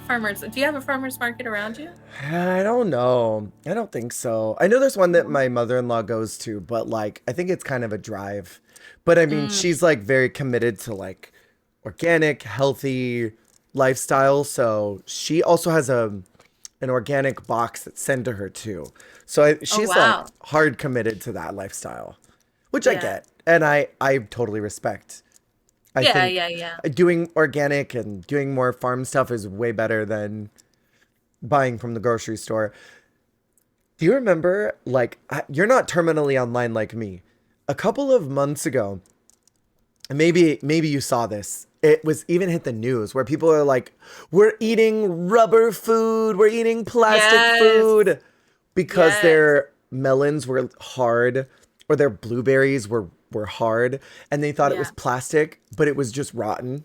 farmers. Do you have a farmer's market around you? I don't know. I don't think so. I know there's one that my mother-in-law goes to, but like I think it's kind of a drive. But I mean, Mm, she's like very committed to like organic, healthy lifestyle. So she also has an organic box that's sent to her too. So oh she's like wow. hard committed to that lifestyle, which I Yeah. get, and I totally respect. I Yeah, think yeah, yeah. doing organic and doing more farm stuff is way better than buying from the grocery store. Do you remember, like, you're not terminally online like me. A couple of months ago, and maybe you saw this. It was even hit the news where people are like, "We're eating rubber food. We're eating plastic Yes. food," because Yes. their melons were hard or their blueberries were hard, and they thought it was Yeah. plastic, but it was just rotten.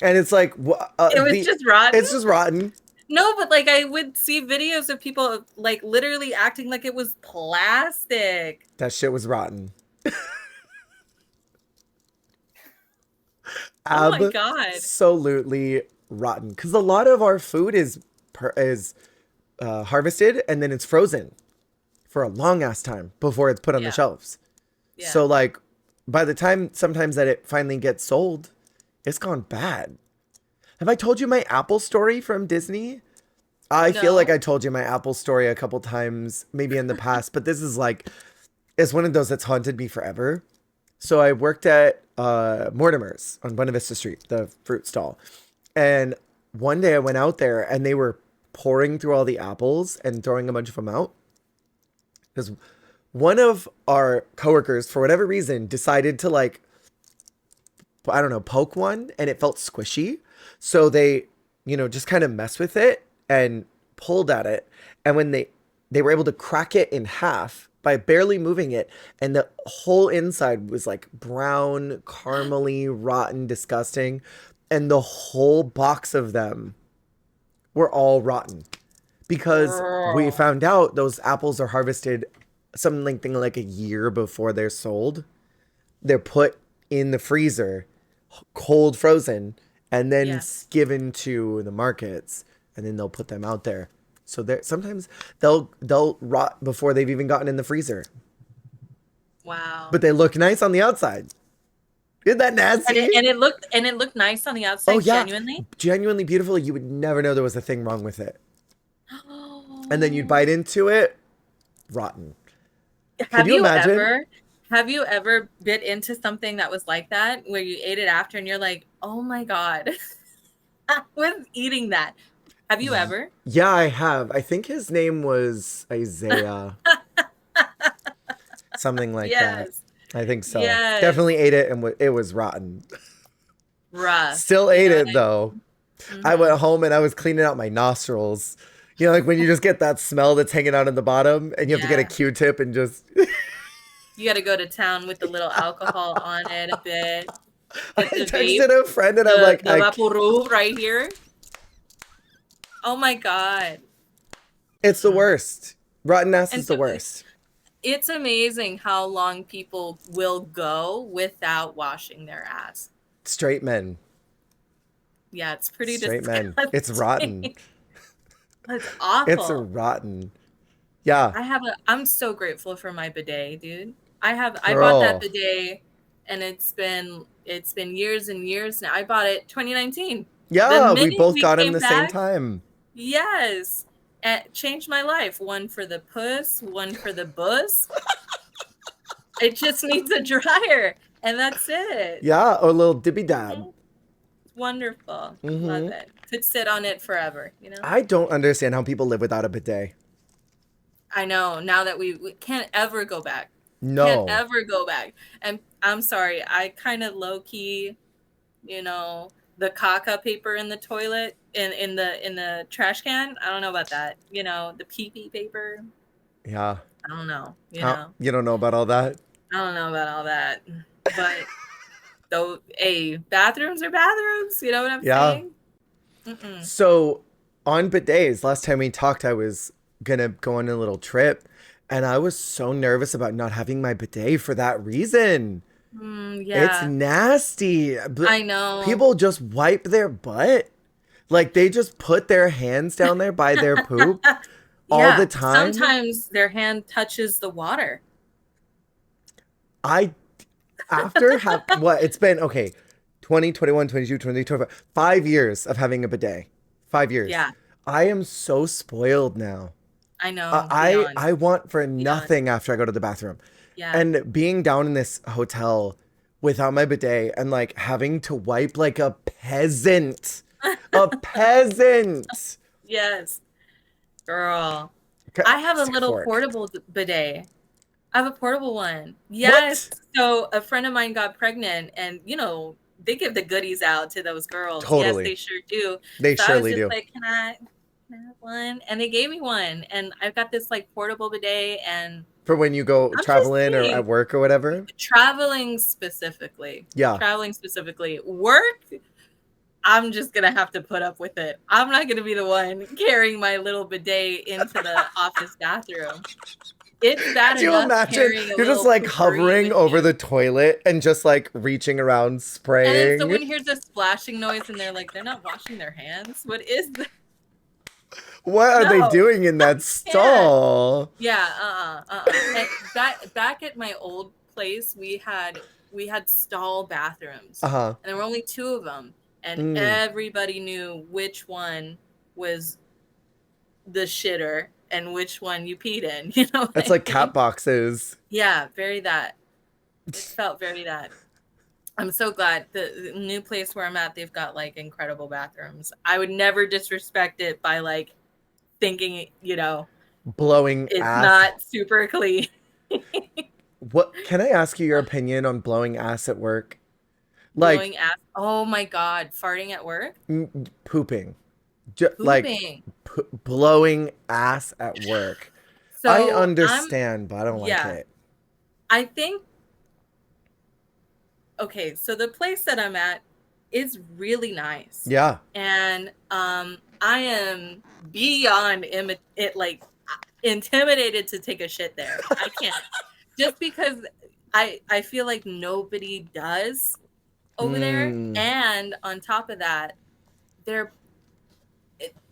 And it's like, It was just rotten. it's just rotten. No, but like I would see videos of people like literally acting like it was plastic. That shit was rotten. Oh my God. Absolutely rotten. Because a lot of our food is harvested and then it's frozen for a long ass time before it's put on the Yeah. shelves. Yeah. So like, by the time sometimes that it finally gets sold, it's gone bad. Have I told you my Apple story from Disney? I feel like No. I told you my Apple story a couple times, maybe in the past, but this is like, it's one of those that's haunted me forever. So I worked at Mortimer's on Buena Vista Street, the fruit stall. And one day I went out there and they were pouring through all the apples and throwing a bunch of them out. Because one of our coworkers, for whatever reason, decided to like, I don't know, poke one and it felt squishy. So they, just kind of mess with it and pulled at it. And when they were able to crack it in half by barely moving it, and the whole inside was like brown, caramely, rotten, disgusting, and the whole box of them were all rotten because we Girl. found out those apples are harvested something like a year before they're sold. They're put in the freezer, cold frozen, and then Yeah. given to the markets, and then they'll put them out there. So there sometimes they'll rot before they've even gotten in the freezer, Wow. but they look nice on the outside. Isn't that And nasty? it looked nice on the Oh outside, yeah, genuinely. genuinely beautiful. You would never know there was a thing wrong with it, and then you'd bite into it, rotten. Can Have you you imagine? ever have you ever bit into something that was like that where you ate it after and you're like, "Oh my God, I was eating that." Have you ever? Yeah, I have. I think his name was Isaiah, something like that. Yes. I think so. Yes. Definitely ate it and it was rotten. Rough. Still You ate know what it I though. mean? I went home and I was cleaning out my nostrils. Like when you just get that smell that's hanging out in the bottom and you have to get a Yeah. Q-tip and just. You got to go to town with the little alcohol on it a bit. I Get the vape, texted a friend and I'm the like, the Vaporub right here. Oh my God. it's the worst. Rotten ass And is the so worst. it's amazing how long people will go without washing their ass. Straight men. Yeah, it's pretty Straight men. It's rotten. disgusting. That's It's awful. rotten. Yeah. I'm so grateful for my bidet, dude. I bought that Girl. bidet and it's been years and years now. I bought it 2019. The Yeah, we minute both we got him came the same back, time. yes, it changed my life. One for the puss, one for the bus. It just needs a dryer, and that's it. Yeah, or a little dibby dab. Mhm. Wonderful. Love Hmm. it. Could sit on it forever, I don't understand how people live without a bidet. I know. Now that we can't ever go back. Can't No. ever go back. And I'm sorry, I kind of low key, you know, the caca paper in the toilet in the trash can. I don't know about that. The pee pee paper. Yeah. I don't know. You don't know about all that? I don't know about all that. But though, bathrooms are bathrooms. You know what I'm Yeah. saying? Mm-mm. So on bidets, last time we talked, I was gonna go on a little trip, and I was so nervous about not having my bidet for that reason. It's Yeah, nasty. But I know. people just wipe their butt. Like they just put their hands down there by their poop all the Yeah, time. sometimes their hand touches the water. I after have what it's been okay 20, 21, 22, 23, 25, 5 years of having a bidet. 5 years. Yeah, I am so spoiled now. I know. I Beyond, want for beyond. nothing after I go to the bathroom. Yeah. And being down in this hotel without my bidet and like having to wipe like a peasant. A peasant. Yes, girl. Okay, I have a stick a little fork. portable bidet. I have a portable one. Yes. What? So a friend of mine got pregnant and they give the goodies out to those girls. Yes, Totally. they sure do. They So I was surely just do. like, can I have one? And they gave me one. And I've got this like portable bidet and For when you go I'm just traveling or saying, at work or whatever. traveling specifically. Yeah. Traveling specifically. Work, I'm just gonna have to put up with it. I'm not gonna be the one carrying my little bidet into the office bathroom. It's bad Could you enough imagine? carrying a You're just little like poopery hovering with over me. the toilet and just like reaching around And then spraying. someone hears a splashing noise and they're like, they're not washing their hands. What is this? What are they No, doing in that can't. stall? Yeah, And back at my old place, we had stall bathrooms, Uh huh. and there were only two of them, and Mm. everybody knew which one was the shitter and which one you peed in. You know what It's I like cat mean? boxes. Yeah, very that. It felt very that. I'm so glad the new place where I'm at, they've got like incredible bathrooms. I would never disrespect it by like thinking, Blowing it's ass. not super clean. What can I ask you your opinion on blowing ass at work? Like Blowing ass. Oh my God. Farting at work? pooping. Like Pooping. blowing ass at work. I So understand, but I don't like yeah, it. I think, okay, so the place that I'm at is really nice. Yeah. And I am beyond like intimidated to take a shit there. I can't. Just because I feel like nobody does over there. Mm, And on top of that, they're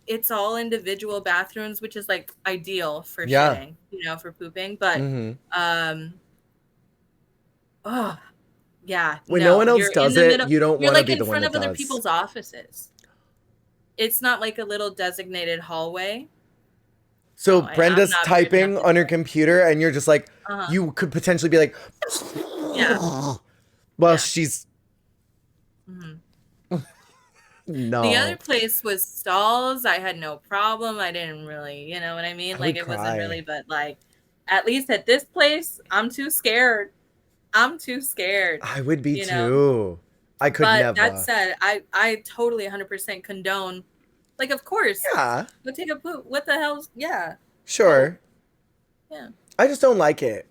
it's all individual bathrooms, which is like ideal for yeah. shitting, for pooping. But Mm-hmm. um oh yeah, When no no, one else you're in does the it, middle. you don't You're want to like be in the one front that of other does. people's offices. It's not like a little designated hallway. No, So I'm Brenda's not brave enough typing to on do her it. computer, and you're just like, Uh-huh. you could potentially be like, Yeah. well, Yeah. she's Hmm. The other no. place was stalls. I had no problem. I didn't really, you know what I I mean? would Like it wasn't really, cry. but like at least at this place, I'm too scared. I'm too scared, I would be you know? too. I could But that never. said, I totally 100% condone. Like, of course, Yeah, go take a poop. What the hell's, yeah, go. sure. Yeah. I just don't like it.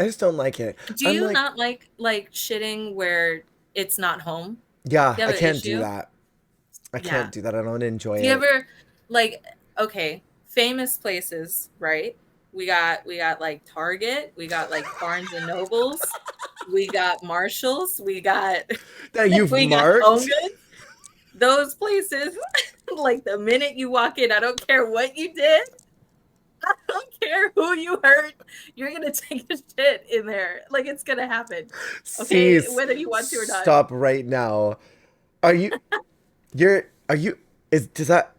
I just don't like it. Do I'm you like, not like shitting where it's not home? yeah, Do you I have an can't do issue? that. I Yeah. can't do that. I don't enjoy Do you it. ever like okay, famous places, right? We got like Target, we got like Barnes and Nobles, we got Marshalls, we got That you've we got Home marked? Goods. Those places, like the minute you walk in, I don't care what you did, I don't care who you hurt, you're gonna take a shit in there. Like it's gonna happen. Okay, Cease. whether you want to or not. Stop right now. Are you, are you, did that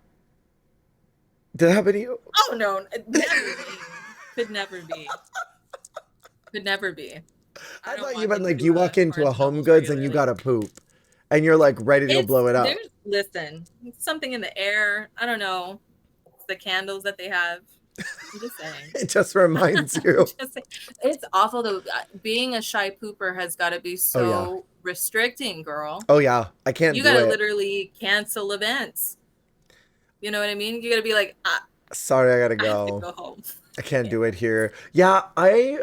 happen to you? Oh no, never be. Could never be. Could never be. I I don't thought you walk meant like into you a walk into a Barnes and Home Nobles Goods and you regularly. got to poop and you're like ready to go blow it up. There's listen, something in the air. I don't know. It's the candles that they have. I'm just saying. It just reminds I'm you. just saying. It's awful though. Being a shy pooper has got to be Oh yeah. so restricting, girl. Oh yeah. I can't You do got to it. literally cancel events. You know what I mean? You got to be like, Sorry, I gotta I have to go. go home. I can't Yeah. do it here. Yeah, I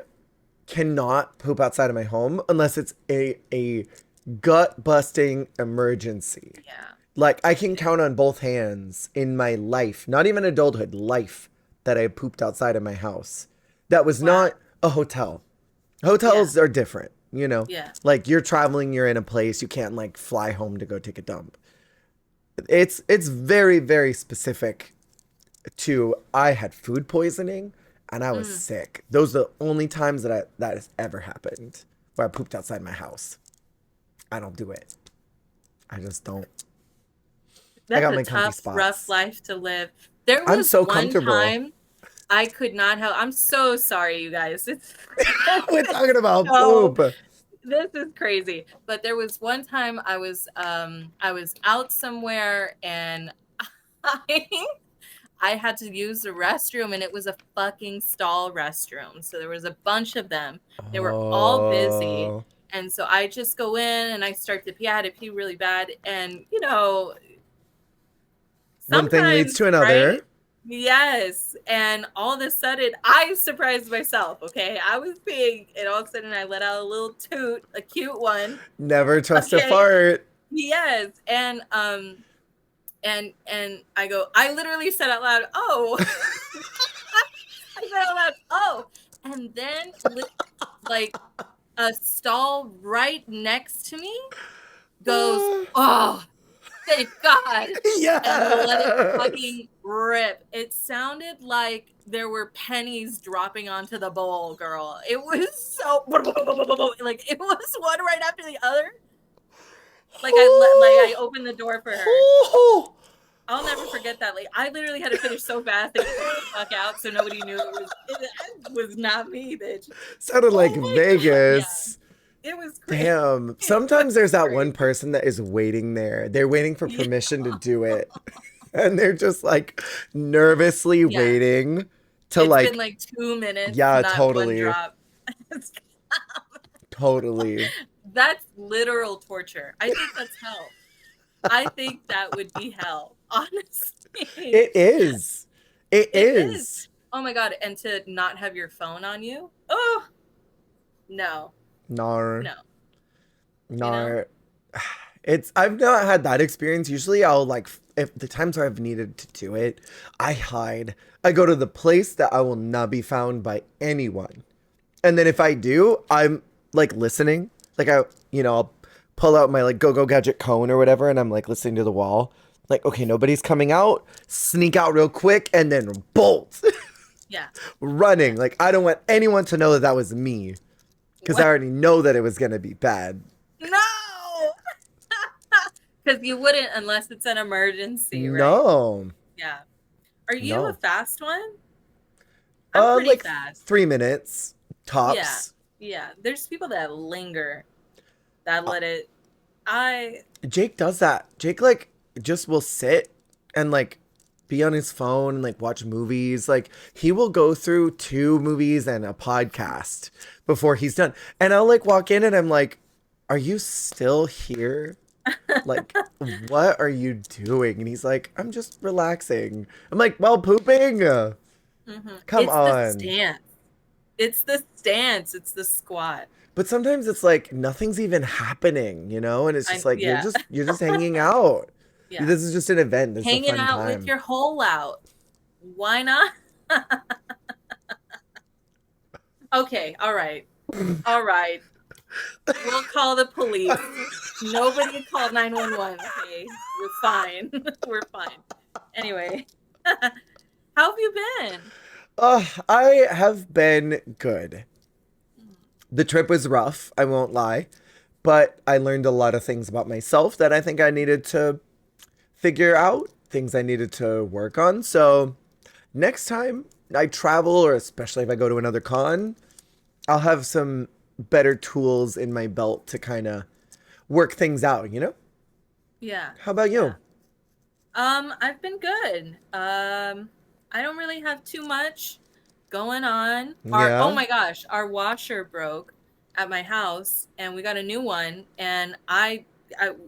cannot poop outside of my home unless it's a gut busting emergency. Yeah. Like I can count on both hands in my life, not even adulthood, life that I pooped outside of my house. That was Wow. not a hotel. Yeah. Hotels are different. you know? Yeah. Like you're traveling, you're in a place, you can't like fly home to go take a dump. It's very, very specific to I had food poisoning and I was Mm, sick. Those are the only times that has ever happened where I pooped outside my house. I don't do it. I just don't. I that's got a my comfy tough, rough spots. life to live. There I'm was so one comfortable. time I could not help. I'm so sorry, you guys. It's We're talking about so poop. this is crazy. But there was one time I was out somewhere and I I had to use the restroom and it was a fucking stall restroom. So there was a bunch of them. They were all busy. Oh. And so I just go in and I start to pee. I had to pee really bad. And, you know, One thing leads sometimes, to right? another. Yes. And all of a sudden, I surprised myself. Okay. I was peeing, and all of a sudden, I let out a little toot, a cute one. Never trust a Okay. fart. Yes. And I go, I literally said out loud, oh, I said out loud, oh. And then, like, a stall right next to me goes, oh, thank God, and let it Yes. fucking rip. It sounded like there were pennies dropping onto the bowl, girl. It was so like it was one right after the other. I opened the door for her. I'll never forget that. Like I literally had to finish so fast and get the fuck out so nobody knew it was not me, bitch. Sounded like Oh my God. Yeah. Vegas. It was crazy. Damn. It was Sometimes there's that one crazy. person that is waiting there. They're waiting for Yeah. permission to do it. And they're just like nervously Yeah. waiting to It's been like, like 2 minutes, yeah, not one totally. drop. Totally. That's literal torture. I think that's hell. I think that would be hell, honestly. It is. It It is. is. Oh my God. And to not have your phone on you? Oh, no, Nar. no. You know? Nar. I've not had that experience. Usually I'll like if the times where I've needed to do it, I hide. I go to the place that I will not be found by anyone. And then if I do, I'm like listening. Like I'll pull out my like go gadget cone or whatever and I'm like listening to the wall. Like, okay, nobody's coming out. Sneak out real quick and then bolt. Yeah. Running. Yeah. Like I don't want anyone to know that that was me because I What? already know that it was going to be bad. No. Because you wouldn't unless it's an emergency, right? No. Yeah. Are you a No. fast one? I'm pretty Like fast. 3 minutes Yeah. tops. Yeah. There's people that linger, that let it. I, Jake does that. Jake like just will sit and like be on his phone and like watch movies. Like he will go through 2 movies and a podcast before he's done. And I'll like walk in and I'm like, "Are you still here? Like what are you doing?" And he's like, "I'm just relaxing." I'm like, "Well, pooping? Come it's the on." stance. It's the stance. It's the squat. But sometimes it's like nothing's even happening, you know? And it's just like Yeah. you're just hanging out. Yeah. This is just an event. This is a Hanging fun out with time. your hole out. Why not? Okay. All right. All right. We'll call the police. Nobody called 911. Okay. We're fine. We're fine. Anyway, how have you been? I have been good. The trip was rough, I won't lie, but I learned a lot of things about myself that I think I needed to figure out, things I needed to work on. So, next time I travel, or especially if I go to another con, I'll have some better tools in my belt to kind of work things out, you know? Yeah. How about Yeah. you? I've been good. I don't really have too much going on. Oh Yeah. my gosh, our washer broke at my house and we got a new one and I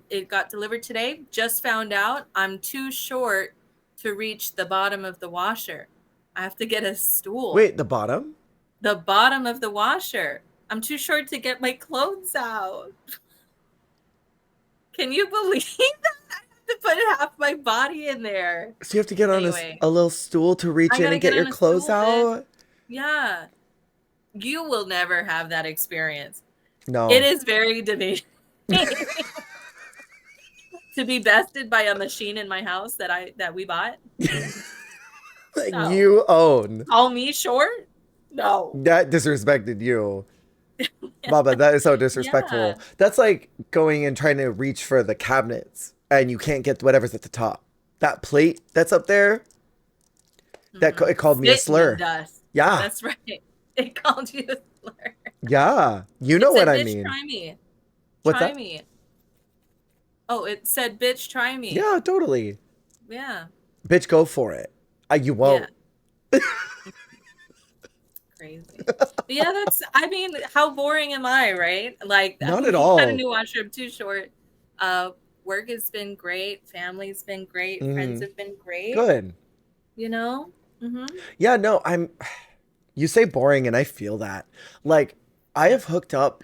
it got delivered today. Just found out I'm too short to reach the bottom of the washer. I have to get a stool. Wait, the bottom? The bottom of the washer. I'm too short to get my clothes out. Can you believe that? I have to put half my body in there. So you have to get on Anyway, a little stool to reach I in gotta and get get your on a clothes stool, bitch. out? Yeah. You will never have that experience. It No. is very demeaning to be bested by a machine in my house that we bought. Like No. you own. Call me short? No. That disrespected you. Baba, that is so Yeah. disrespectful. That's like going and trying to reach for the cabinets and you can't get whatever's at the top. That plate that's up there, it called me a Spitting in slur. dust. Yeah. That's right. It called you a slur. Yeah. You It know what said, I bitch, mean. try me. What's Try that? me. Oh, it said, bitch, try me. Yeah, totally. Yeah. Bitch, go for it. You Yeah. won't. Crazy. But yeah, I mean, how boring am I, right? Like, Not at we got a all. new washer, I'm too short. Uh, Work has been great. Family's been great. Friends Mm, have been great, good. you know? Mm-hmm. Yeah, no, you say boring and I feel that. Like, I Yeah. have hooked up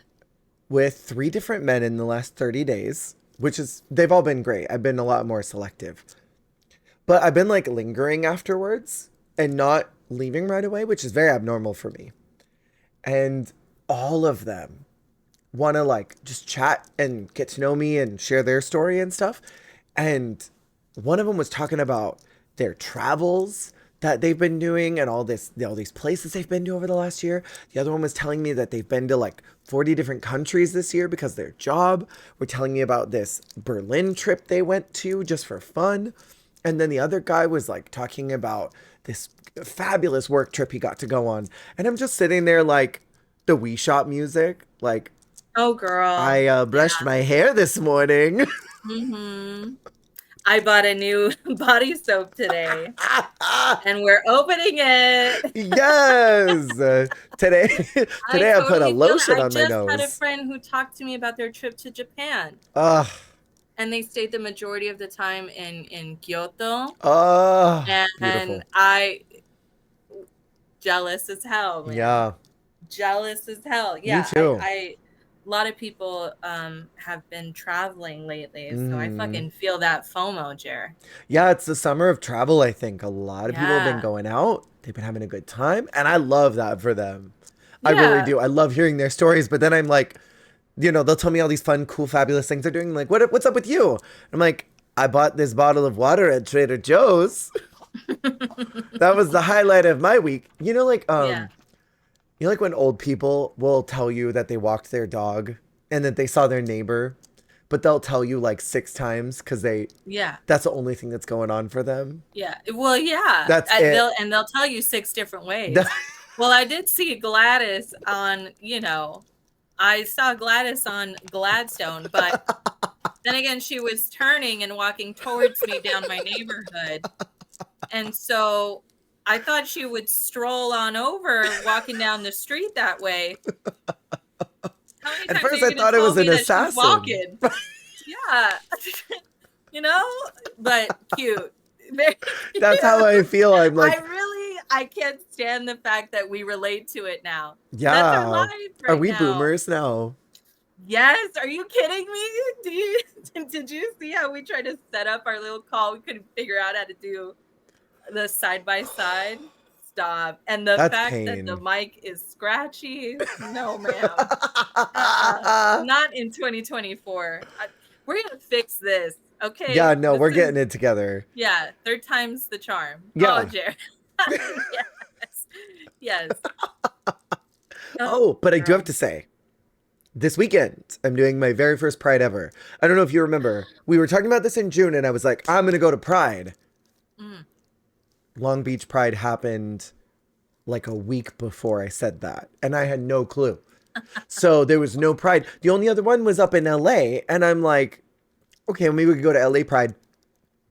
with 3 different men in the last 30 days, which is, they've all been great. I've been a lot more selective. But I've been like lingering afterwards and not leaving right away, which is very abnormal for me. And all of them want to like just chat and get to know me and share their story and stuff. And one of them was talking about their travels that they've been doing and all these places they've been to over the last year. The other one was telling me that they've been to like 40 different countries this year because of their job. We're telling me about this Berlin trip they went to just for fun. And then the other guy was like talking about this fabulous work trip he got to go on. And I'm just sitting there like the Wii Shop music, like Oh, girl. I brushed my hair this morning. Mm-hmm. I bought a new body soap today, and we're opening it. Yes. Today, I today I put a totally feel it. lotion I on my just had a nose. friend who talked to me about their trip to Japan, Ugh. and they stayed the majority of the time in Kyoto, Beautiful. and I jealous as hell, man. Yeah. Jealous as hell. Me Yeah, too. a lot of people have been traveling lately, so I Mm. fucking feel that FOMO, Jer. Yeah, it's the summer of travel, I think. A lot of people have been Yeah. going out. They've been having a good time, and I love that for them. I really Yeah. do. I love hearing their stories, but then I'm like, they'll tell me all these fun, cool, fabulous things they're doing. Like, what's up with you? I'm like, I bought this bottle of water at Trader Joe's. That was the highlight of my week. Yeah. Like when old people will tell you that they walked their dog and that they saw their neighbor, but they'll tell you like 6 times because Yeah. that's the only thing that's going on for them. Yeah. Well, yeah. That's it. They'll tell you six different ways. Well, I did see Gladys on, I saw Gladys on Gladstone, but then again, she was turning and walking towards me down my neighborhood. And so I thought she would stroll on over walking down the street that way. How many At times are first, you I going to thought it tell was me an that she's assassin. walking? Yeah. you know, but cute. Very That's how I cute. feel. I'm like, I can't stand the fact that we relate to it now. That's our yeah. lives Are right we now. boomers now? Yes, are you kidding me? Did you see how we tried to set up our little call? We couldn't figure out how to do the side by side. Stop. And the That's fact that the pain. mic is scratchy. No, ma'am. Not in 2024. We're gonna fix this. Yeah, Okay. no, This we're is getting it together. yeah, third time's the charm. Oh, Yeah. Jared. yes. Yes. Oh, Oh, but I do have girl. to say, this weekend, I'm doing my very first Pride ever. I don't know if you remember. We were talking about this in June, and I was like, I'm going to go to Pride. Mm. Long Beach Pride happened like a week before I said that, and I had no clue. So there was no Pride. The only other one was up in LA, and I'm like, okay, maybe we could go to LA Pride.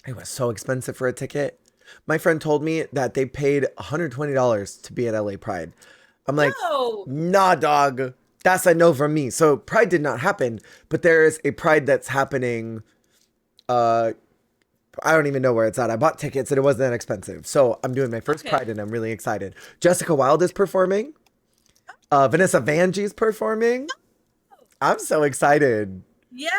It was so expensive for a ticket. My friend told me that they paid $120 to be at LA Pride. I'm like, No. nah, dog. That's a no from me. So Pride did not happen, but there is a Pride that's happening. Uh, I don't even know where it's at. I bought tickets and it wasn't that expensive. So I'm doing my first Okay. Pride and I'm really excited. Jessica Wilde is performing. Vanessa Vanjie's performing. I'm so excited. Yes.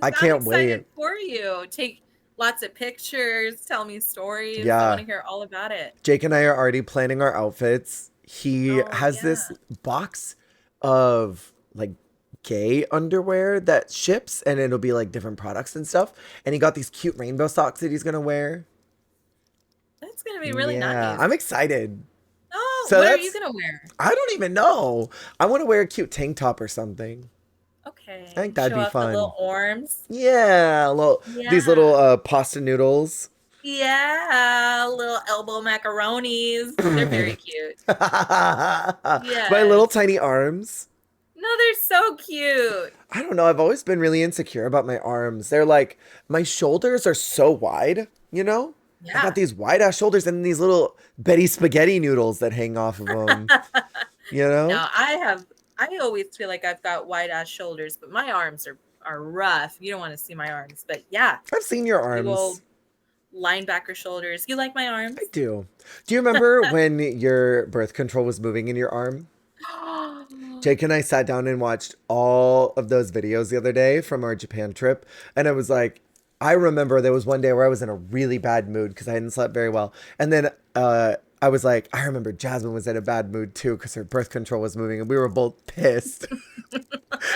I I'm can't excited wait. for you. Take lots of pictures, tell me stories. I want Yeah. to hear all about it. Jake and I are already planning our outfits. He Oh, has this yeah. box of like gay underwear that ships, and it'll be like different products and stuff. And he got these cute rainbow socks that he's gonna wear. That's gonna be really Yeah, nice. I'm excited. Oh, So what are you that's, gonna wear? I don't even know. I want to wear a cute tank top or something. I think Okay, that'd show be off the fun. little arms. Yeah, these little Yeah, pasta noodles. yeah, little elbow macaronis. They're very cute. My little Yes. tiny arms. No, they're so cute. I don't know. I've always been really insecure about my arms. They're like, my shoulders are so wide, you know? I got Yeah. these wide ass shoulders and these little Betty spaghetti noodles that hang off of them, you know? Now I have. I always feel like I've got wide ass shoulders, but my arms are rough. You don't want to see my arms, but yeah, I've seen your big arms. old linebacker shoulders. You like my I arms? do. Do you remember when your birth control was moving in your arm? Jake and I sat down and watched all of those videos the other day from our Japan trip. And I was like, I remember there was one day where I was in a really bad mood because I hadn't slept very well. And then I was like, I remember Jasmine was in a bad mood too because her birth control was moving and we were both pissed.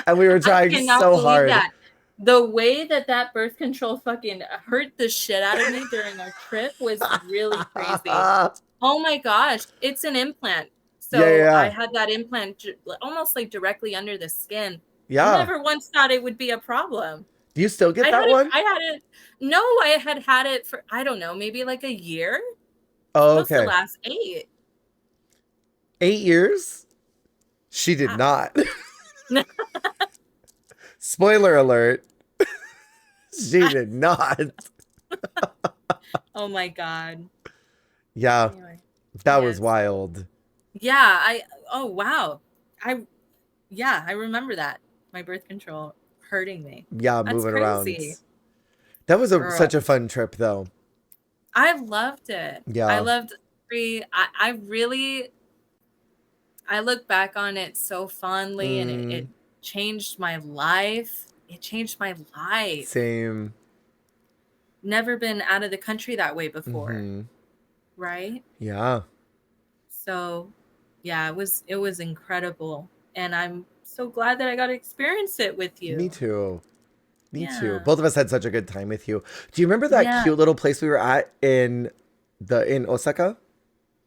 And we were I trying cannot so believe hard. that. The way that that birth control fucking hurt the shit out of me during our trip was really crazy. Yeah, Oh my gosh, it's an implant. yeah, So I yeah. had that implant almost like directly under the skin. I Yeah. never once thought it would be a problem. Do you still I get had that it, one? I had it, no, I had it for, I don't know, maybe like a year. It's Oh, supposed to okay. last 8. 8 years? She did Yeah. not. Spoiler alert. She did not. Oh my God. Yeah, Anyway, that was yes. wild. Yeah, oh wow. I, yeah, I remember that. My birth control hurting me. Yeah, That's moving around. crazy. That was Girl. such a fun trip, though. I loved it. I Yeah. loved I really, I look back on it so fondly, and it Mm, changed my life. It changed my life. same. Never been out of the country that way before, Mm-hmm. right? Yeah. So, yeah, it was incredible, and I'm so glad that I got to experience it with Me you. too. Me too. Yeah. Both of us had such a good time with you. Do you remember that Yeah. cute little place we were at in Osaka?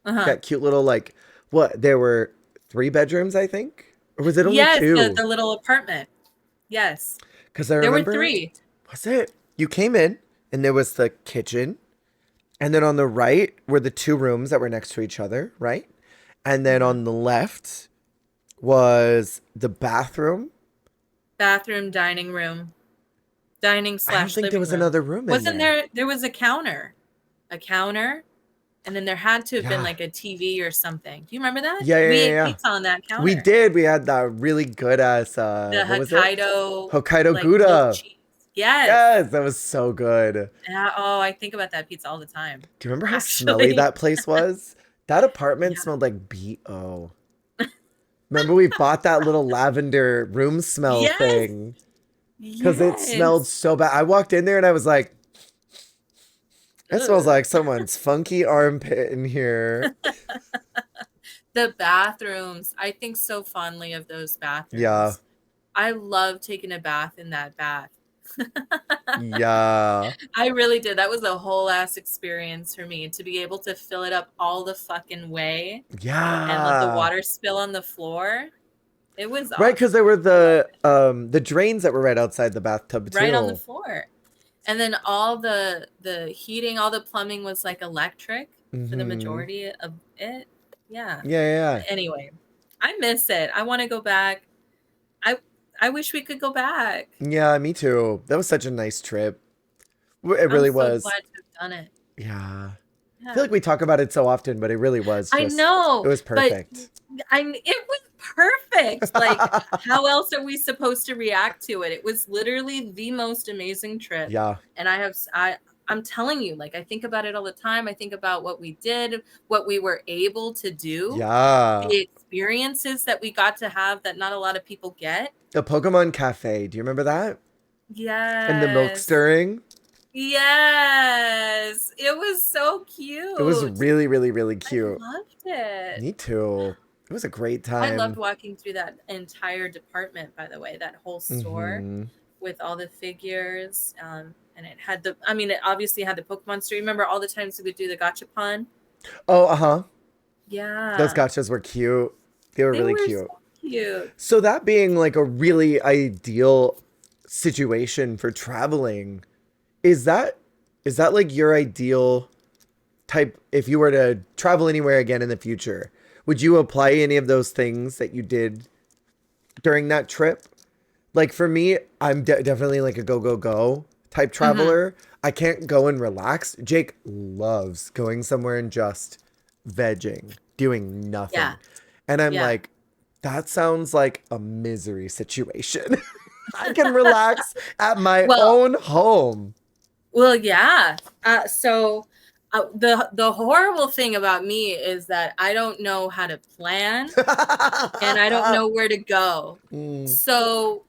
Uh-huh. That cute little like what? There were 3 bedrooms, I think, or was it only Yes, the, 2? the little apartment. Yes. Because I There were remember, 3. was it? You came in and there was the kitchen, and then on the right were the 2 rooms that were next to each other, right? And then Mhm. on the left was the bathroom. Bathroom, dining room, dining I don't slash think there living was room. another room in Wasn't there. there was a counter, and then there had to have been Yeah. like a TV or something. Do you remember that? Yeah, yeah, We yeah, ate yeah. pizza on that We counter. did. We had that really good ass The what was it? Hokkaido, Hokkaido like milk Gouda. cheese. Yes. Yes, that was so good. Do Oh, I think about that pizza all the time. you remember how smelly Actually. that place was? That apartment Yeah. smelled like BO. Remember we bought that little lavender room smell Yes. thing because it smelled Yes. so bad. I walked in there and I was like, it smells Ugh. like someone's funky armpit in here. The bathrooms. I think so fondly of those Yeah. bathrooms. I love taking a bath in that bath. Yeah. I really did. That was a whole ass experience for me to be able to fill it up all the fucking way and let the Yeah. water spill on the floor. It was Right, because there awesome. were I loved it. the drains that were right outside the bathtub Right on the too. floor. And then all the heating, all the plumbing was like electric for the Mm-hmm. majority of it. Yeah. Yeah, yeah, Anyway, I miss it. I want to go back. I I wish we could go back. yeah. Me too. That was such a nice trip. It I'm really so was. glad to have done it. Yeah. I feel Yeah. like we talk about it so often, but it really was I just, it know, was but perfect. it was perfect. Like, how else are we supposed to react to it? It was literally the most amazing trip. Yeah. And I'm telling you, like, I think about it all the time. I think about what we did, what we were able to do, Yeah. the experiences that we got to have that not a lot of people get. The Pokemon Cafe. Do you remember that? And the milk Yes. stirring. Yes. It was so It was cute. really, really, really I cute. loved it. Me too. It was a great I loved time. walking through that entire department, by the way, that whole store Hmm. with all the figures. And it had I mean, it obviously had the Pokemon store. Remember all the times we would do the gachapon? Oh, uh-huh. Those Yeah. gotchas were cute. They were They really were cute. so cute. So that being like a really ideal situation for traveling, is that is that like your ideal type if you were to travel anywhere again in the future? Would you apply any of those things that you did during that trip? Like for me, I'm definitely like a go go go type Hmm. traveler. I can't go and relax. Jake loves going somewhere and just vegging, doing Yeah. nothing. And I'm Yeah. like, that sounds like a misery situation. I can relax at my Well, own home. yeah. The horrible thing about me is that I don't know how to plan and I don't know where to go. Mm, So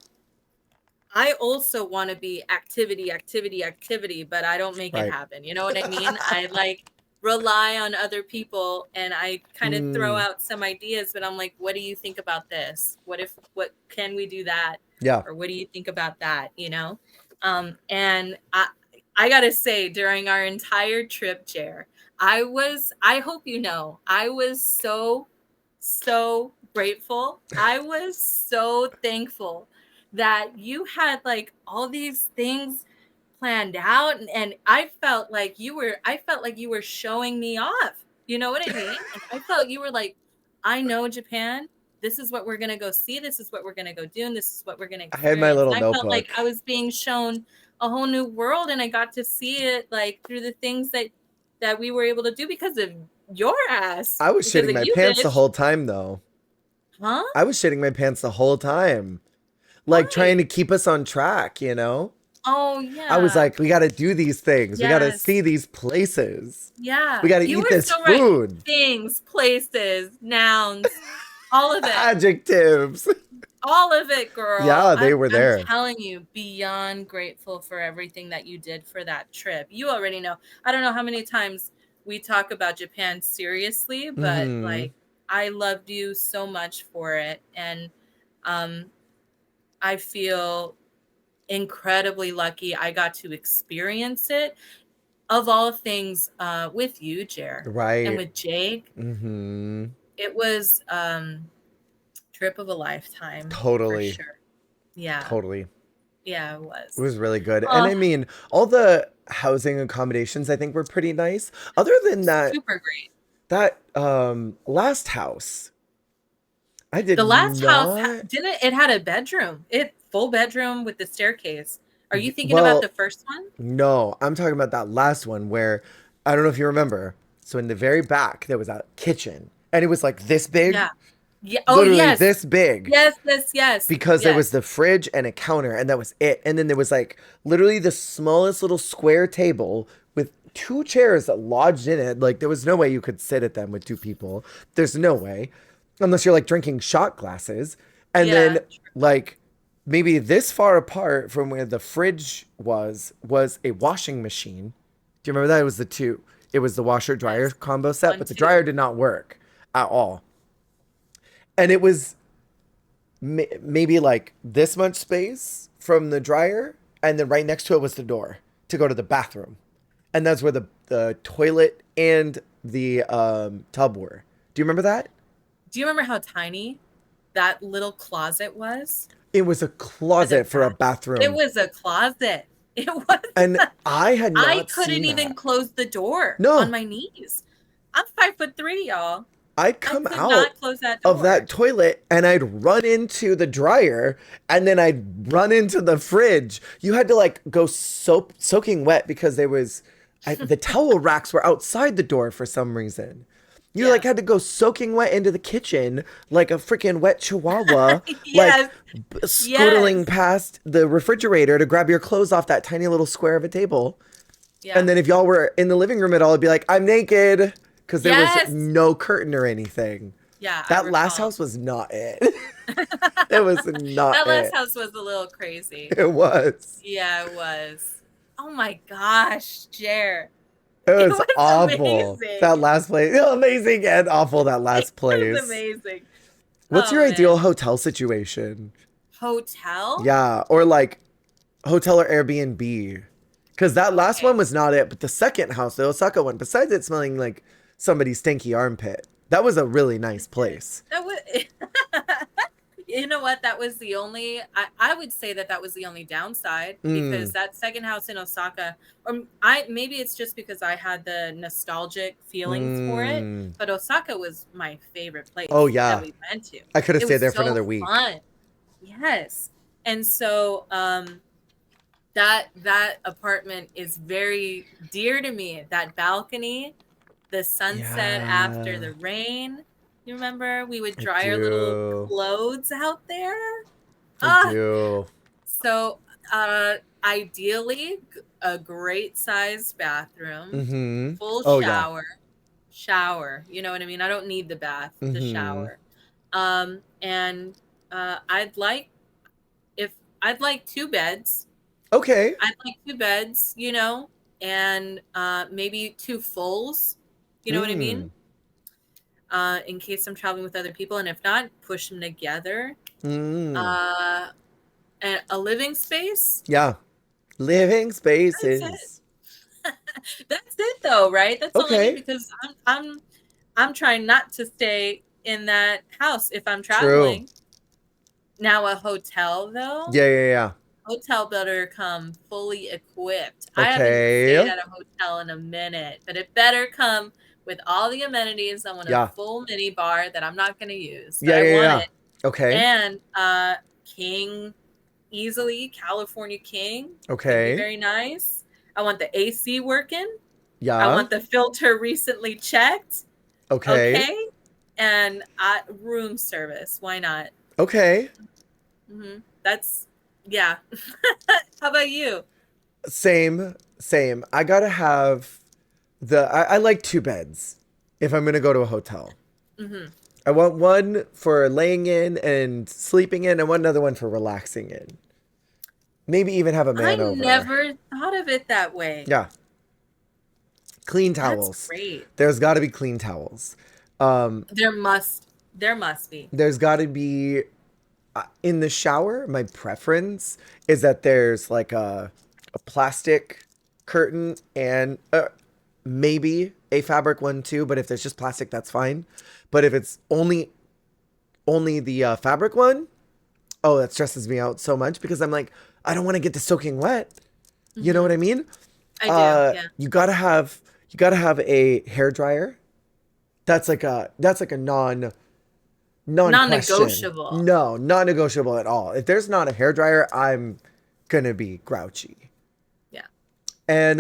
I also want to be activity, activity, activity, but I don't make it right. happen. You know what I mean? I like rely on other people and I kind of throw Mm, out some ideas, but I'm like, what do you think about this? What can we do that? yeah. Or what do you think about that? You know? And I gotta say, during our entire trip, Jer, I hope you know, I was so grateful. I was so thankful that you had like all these things planned out and I felt like you were showing me off. You know what I mean? And I felt you were like, I know Japan. This is what we're going to go see. This is what we're going to go do. And this is what we're going to I had my experience. little And I felt like notebook. I was being shown a whole new world and I got to see it like through the things that we were able to do because of your ass, I was because shitting of my you, pants the bitch. whole time though. Huh? I was shitting my pants the whole time. Like trying to Why? keep us on track, you know? Oh I was yeah. like, we got to do these things. We got to Yes. see these places. We Yeah. got to You eat were this so right. food. Things, places, nouns, all of it. Adjectives. All of it, girl. Yeah, they I'm were I'm there. telling you, beyond grateful for everything that you did for that trip. You already know. I don't know how many times we talk about Japan seriously, but Hmm. like I loved you so much for it and um I feel incredibly lucky I got to experience it of all things with you, Jer, and Right. with Jake. Hmm. It was trip of a lifetime for Totally. sure. Yeah. Totally. Yeah, it It was. was really good. And Oh, I mean, all the housing accommodations I think were pretty nice. Other than that, super great. that last house, I did The last house not. didn't it had a bedroom. It full bedroom with the staircase. Are you thinking about the Well, first one? no, I'm talking about that last one where I don't know if you remember. So in the very back there was a kitchen and it was like this big, Yeah. Yeah. Oh, literally yes. this big Yes, yes, yes. because there was Yes. the fridge and a counter and that was it. And then there was like literally the smallest little square table with two chairs that lodged in it. Like there was no way you could sit at them with two people. There's no way. Unless you're like drinking shot glasses. And then Yeah. like maybe this far apart from where the fridge was a washing machine. Do you remember that? It was the two. It was the washer dryer Yes. combo set, One, but the dryer two. did not work at all. And it was maybe like this much space from the dryer, and then right next to it was the door to go to the bathroom, and that's where the toilet and the tub were. Do you remember that? Do you remember how tiny that little closet was It was a for the closet for a bath? It bathroom, was a closet. It was. and I had I not couldn't seen even that. close the door on No, my knees. I'm 5'3", y'all. I'd I come could out not close that of that door. toilet and I'd run into the dryer and then I'd run into the fridge. You had to like go soaking wet because the towel racks were outside the door for some reason. You like Yeah. had to go soaking wet into the kitchen like a freaking wet chihuahua, like Yes. scootling Yes. past the refrigerator to grab your clothes off that tiny little square of a table. And Yeah. then if y'all were in the living room at all, it'd be like, I'm naked because there was Yes. no curtain or anything. Yeah, I That last recall. house was not it. It was not That last it. house was a little crazy. It was. Yeah, it was. Oh my gosh, Jer. It It was was awful. amazing. That last place. Amazing and awful, that last It was place. amazing. What's Oh your ideal man. hotel situation? Hotel? Yeah, or like hotel or Airbnb. Because that last one Okay. was not it, but the second house, the Osaka one, besides it smelling like somebody's stinky armpit, that was a really nice place. That was you know what? That was the only I would say that that was the only downside because Mm, that second house in Osaka, or I maybe it's just because I had the nostalgic feelings for it, mm. but Osaka was my favorite Oh, place that yeah. we went to. I could have It stayed was there for so another week. fun. Yes. And so that apartment is very dear to me. That balcony, the sunset after Yeah, the rain. You remember we would I dry our little do. clothes out there? I Ah, do. so ideally a great sized bathroom, Mm-hmm. full Oh, yeah. shower. You know what I mean? I don't need the bath, the Mm-hmm. shower. And I'd like if I'd like two beds. Okay. I'd like two beds, and maybe two fulls. You know what I mean? Mm. In case I'm traveling with other people, and if not, push them together. Mm. Uh, and a living space. Yeah. Living That's it. spaces. That's it, though, right? That's all I need Okay. because I'm trying not to stay in that house if I'm True. traveling. Now, a hotel, though, Yeah, yeah, yeah. hotel better come fully equipped. I haven't stayed Okay. at a hotel in a minute, but it better come with all the amenities. I want a Yeah. full mini bar that I'm not going to use, but Yeah, I yeah, want yeah. it. Okay. And king, easily California king would be Okay. very nice. I want the AC working. I Yeah. want the filter recently checked. Okay. Okay. And room service. Why not? Okay. That's, yeah. How about you? Same, same. I gotta have I like two beds if I'm gonna go to a hotel. Hmm. I want one for laying in and sleeping in, and one another one for relaxing in. Maybe even have a I man over. never thought of it that way. Yeah, clean That's towels. great. There's got to be clean towels. There must be. There's got to be in the shower. My preference is that there's like a plastic curtain and maybe a fabric one too. But if there's just plastic, that's fine. But if it's only the fabric one, oh, that stresses me out so much because I'm like, I don't want to get this soaking wet. You know what Hmm. I mean? I do. Yeah. You gotta have a hair dryer. That's like a non question. Non-negotiable. No, not negotiable at all. If there's not a hair dryer, I'm gonna be grouchy. Yeah. And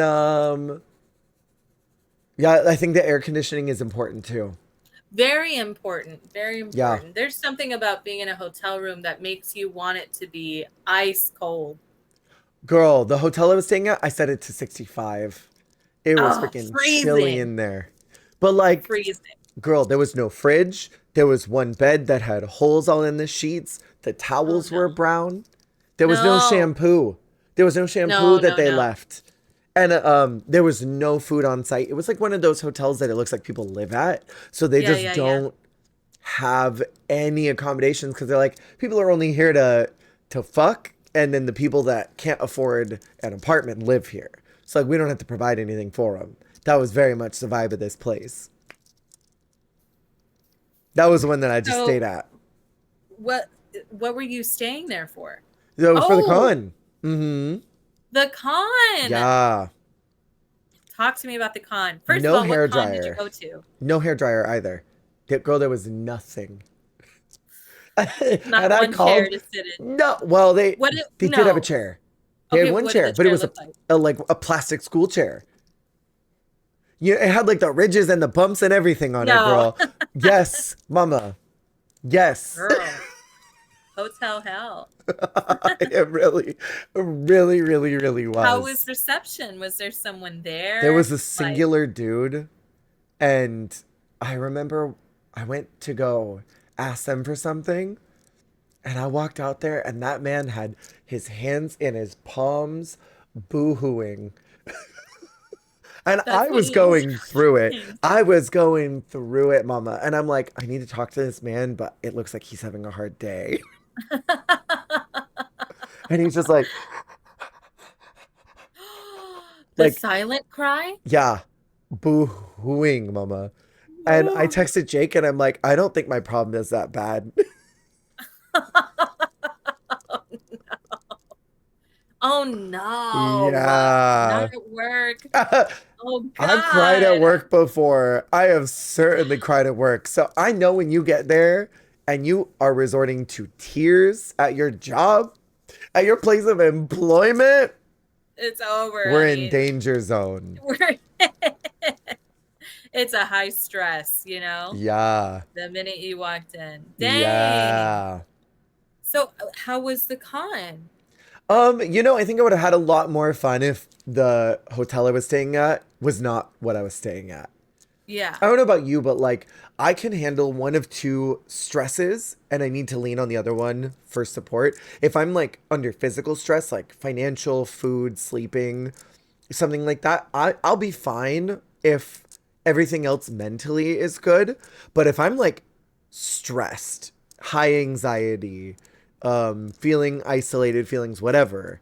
yeah, I think the air conditioning is important too. Very important. Very Yeah, important. There's something about being in a hotel room that makes you want it to be ice cold. girl, the hotel I was staying at, I set it to 65. It was Oh, freaking chilly freezing. in there. But like, Freezing. girl, there was no fridge. There was one bed that had holes all in the sheets. The Oh towels no. were brown. There was no No. shampoo. There was no shampoo No, that no, they no. left. And there was no food on site. It was like one of those hotels that it looks like people live at. So they Yeah, just yeah, yeah. don't have any accommodations because they're like, people are only here to fuck, and then the people that can't afford an apartment live here. So like we don't have to provide anything for them. That was very much the vibe of this place. That was the one that I just stayed So at. what what were you staying there for? That was for the Oh, con. Mm-hmm. the con. Yeah. Talk to me about the con. First of No all, what hair con did you dryer. go to? No hair dryer either. Girl, there was nothing. And Not I one chair called. to sit in. No, well, What it, they did have a no. chair. They had Okay, one what did chair, the but it chair was look like? like a plastic school chair. Yeah, it had like the ridges and the bumps and everything on it, No. girl. Yes, mama. Yes. Girl. Hotel hell. It really, really, really, really How was was. reception? Was there someone There there? was a Like, singular dude, and I remember I went to go ask them for something, and I walked out there, and that man had his hands in his palms, boo-hooing. And That's I what was you was going through it. trying to I was going through it, mama. And I'm like, I need to talk to this man, but it looks like he's having a hard day. And he's just The like, silent cry? yeah, boo-hooing, mama. And I Oh, texted Jake and I'm like, I don't think my problem is that bad. oh no. Not Yeah. at work. Oh I've cried at God. work before. I have certainly cried at work. So I know when you get there and you are resorting to tears at your job, at your place of employment, It's over, we're in honey. danger zone. We're it's a high stress, you know, Yeah. the minute you walked in. Dang. Yeah. So, how was the con? I think I would have had a lot more fun if the hotel I was staying at was not what I was staying at. Yeah. I don't know about you, but like I can handle one of two stresses and I need to lean on the other one for support. If I'm like under physical stress, like financial, food, sleeping, something like that, I'll be fine if everything else mentally is good. But if I'm like stressed, high anxiety, feeling isolated, feelings, whatever,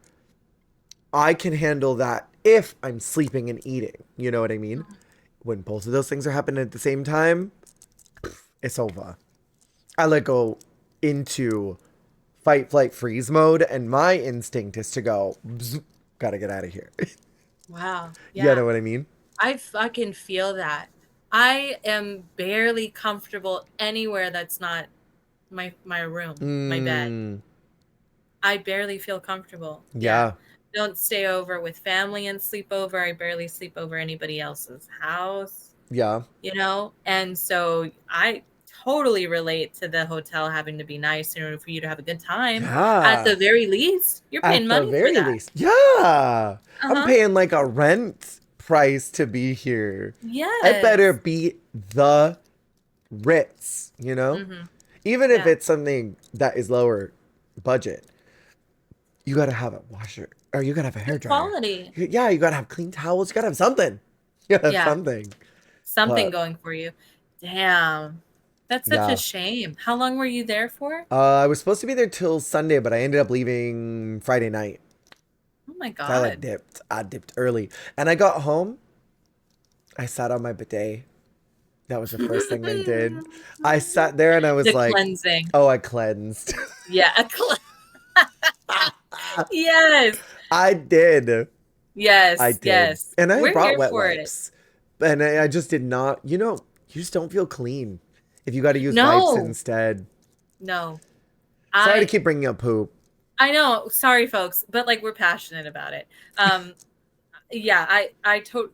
I can handle that if I'm sleeping and eating. You know what I mean? When both of those things are happening at the same time, it's over. I let go into fight, flight, freeze mode, and my instinct is to go, gotta get out of here. Wow. You Yeah. know what I mean? I fucking feel that. I am barely comfortable anywhere that's not my room, my bed. Mm, I barely feel comfortable. Yeah. yeah. Don't stay over with family and sleep over. I barely sleep over anybody else's house, Yeah. you know? And so I totally relate to the hotel having to be nice in order for you to have a good time. At Yeah. the very least, you're paying At the money for very that. least. Yeah. I'm Uh-huh. paying like a rent price to be here. It better Yes. be the Ritz, you know? Mm-hmm. Even if Yeah. it's something that is lower budget, you gotta have a washer or you gotta have a hair Good dryer. quality. Yeah, you gotta have clean towels. You gotta have something. You gotta have Yeah. something. Something But going for you. Damn. That's such a yeah, shame. How long were you there for? I was supposed to be there till Sunday, but I ended up leaving Friday night. Oh my So I like God. dipped. I dipped early, and I got home. I sat on my bidet. That was the first thing I did. I sat there and I was The like, cleansing. "Oh, I cleansed." Yeah. Yes. I did. I Yes. did. Yes. And I We're brought here wet for it. wipes. And I just did not, you just don't feel clean if you got to use wipes No. instead. No. Sorry to I keep bringing up poop. I know. Sorry, folks, but like we're passionate about it. Yeah,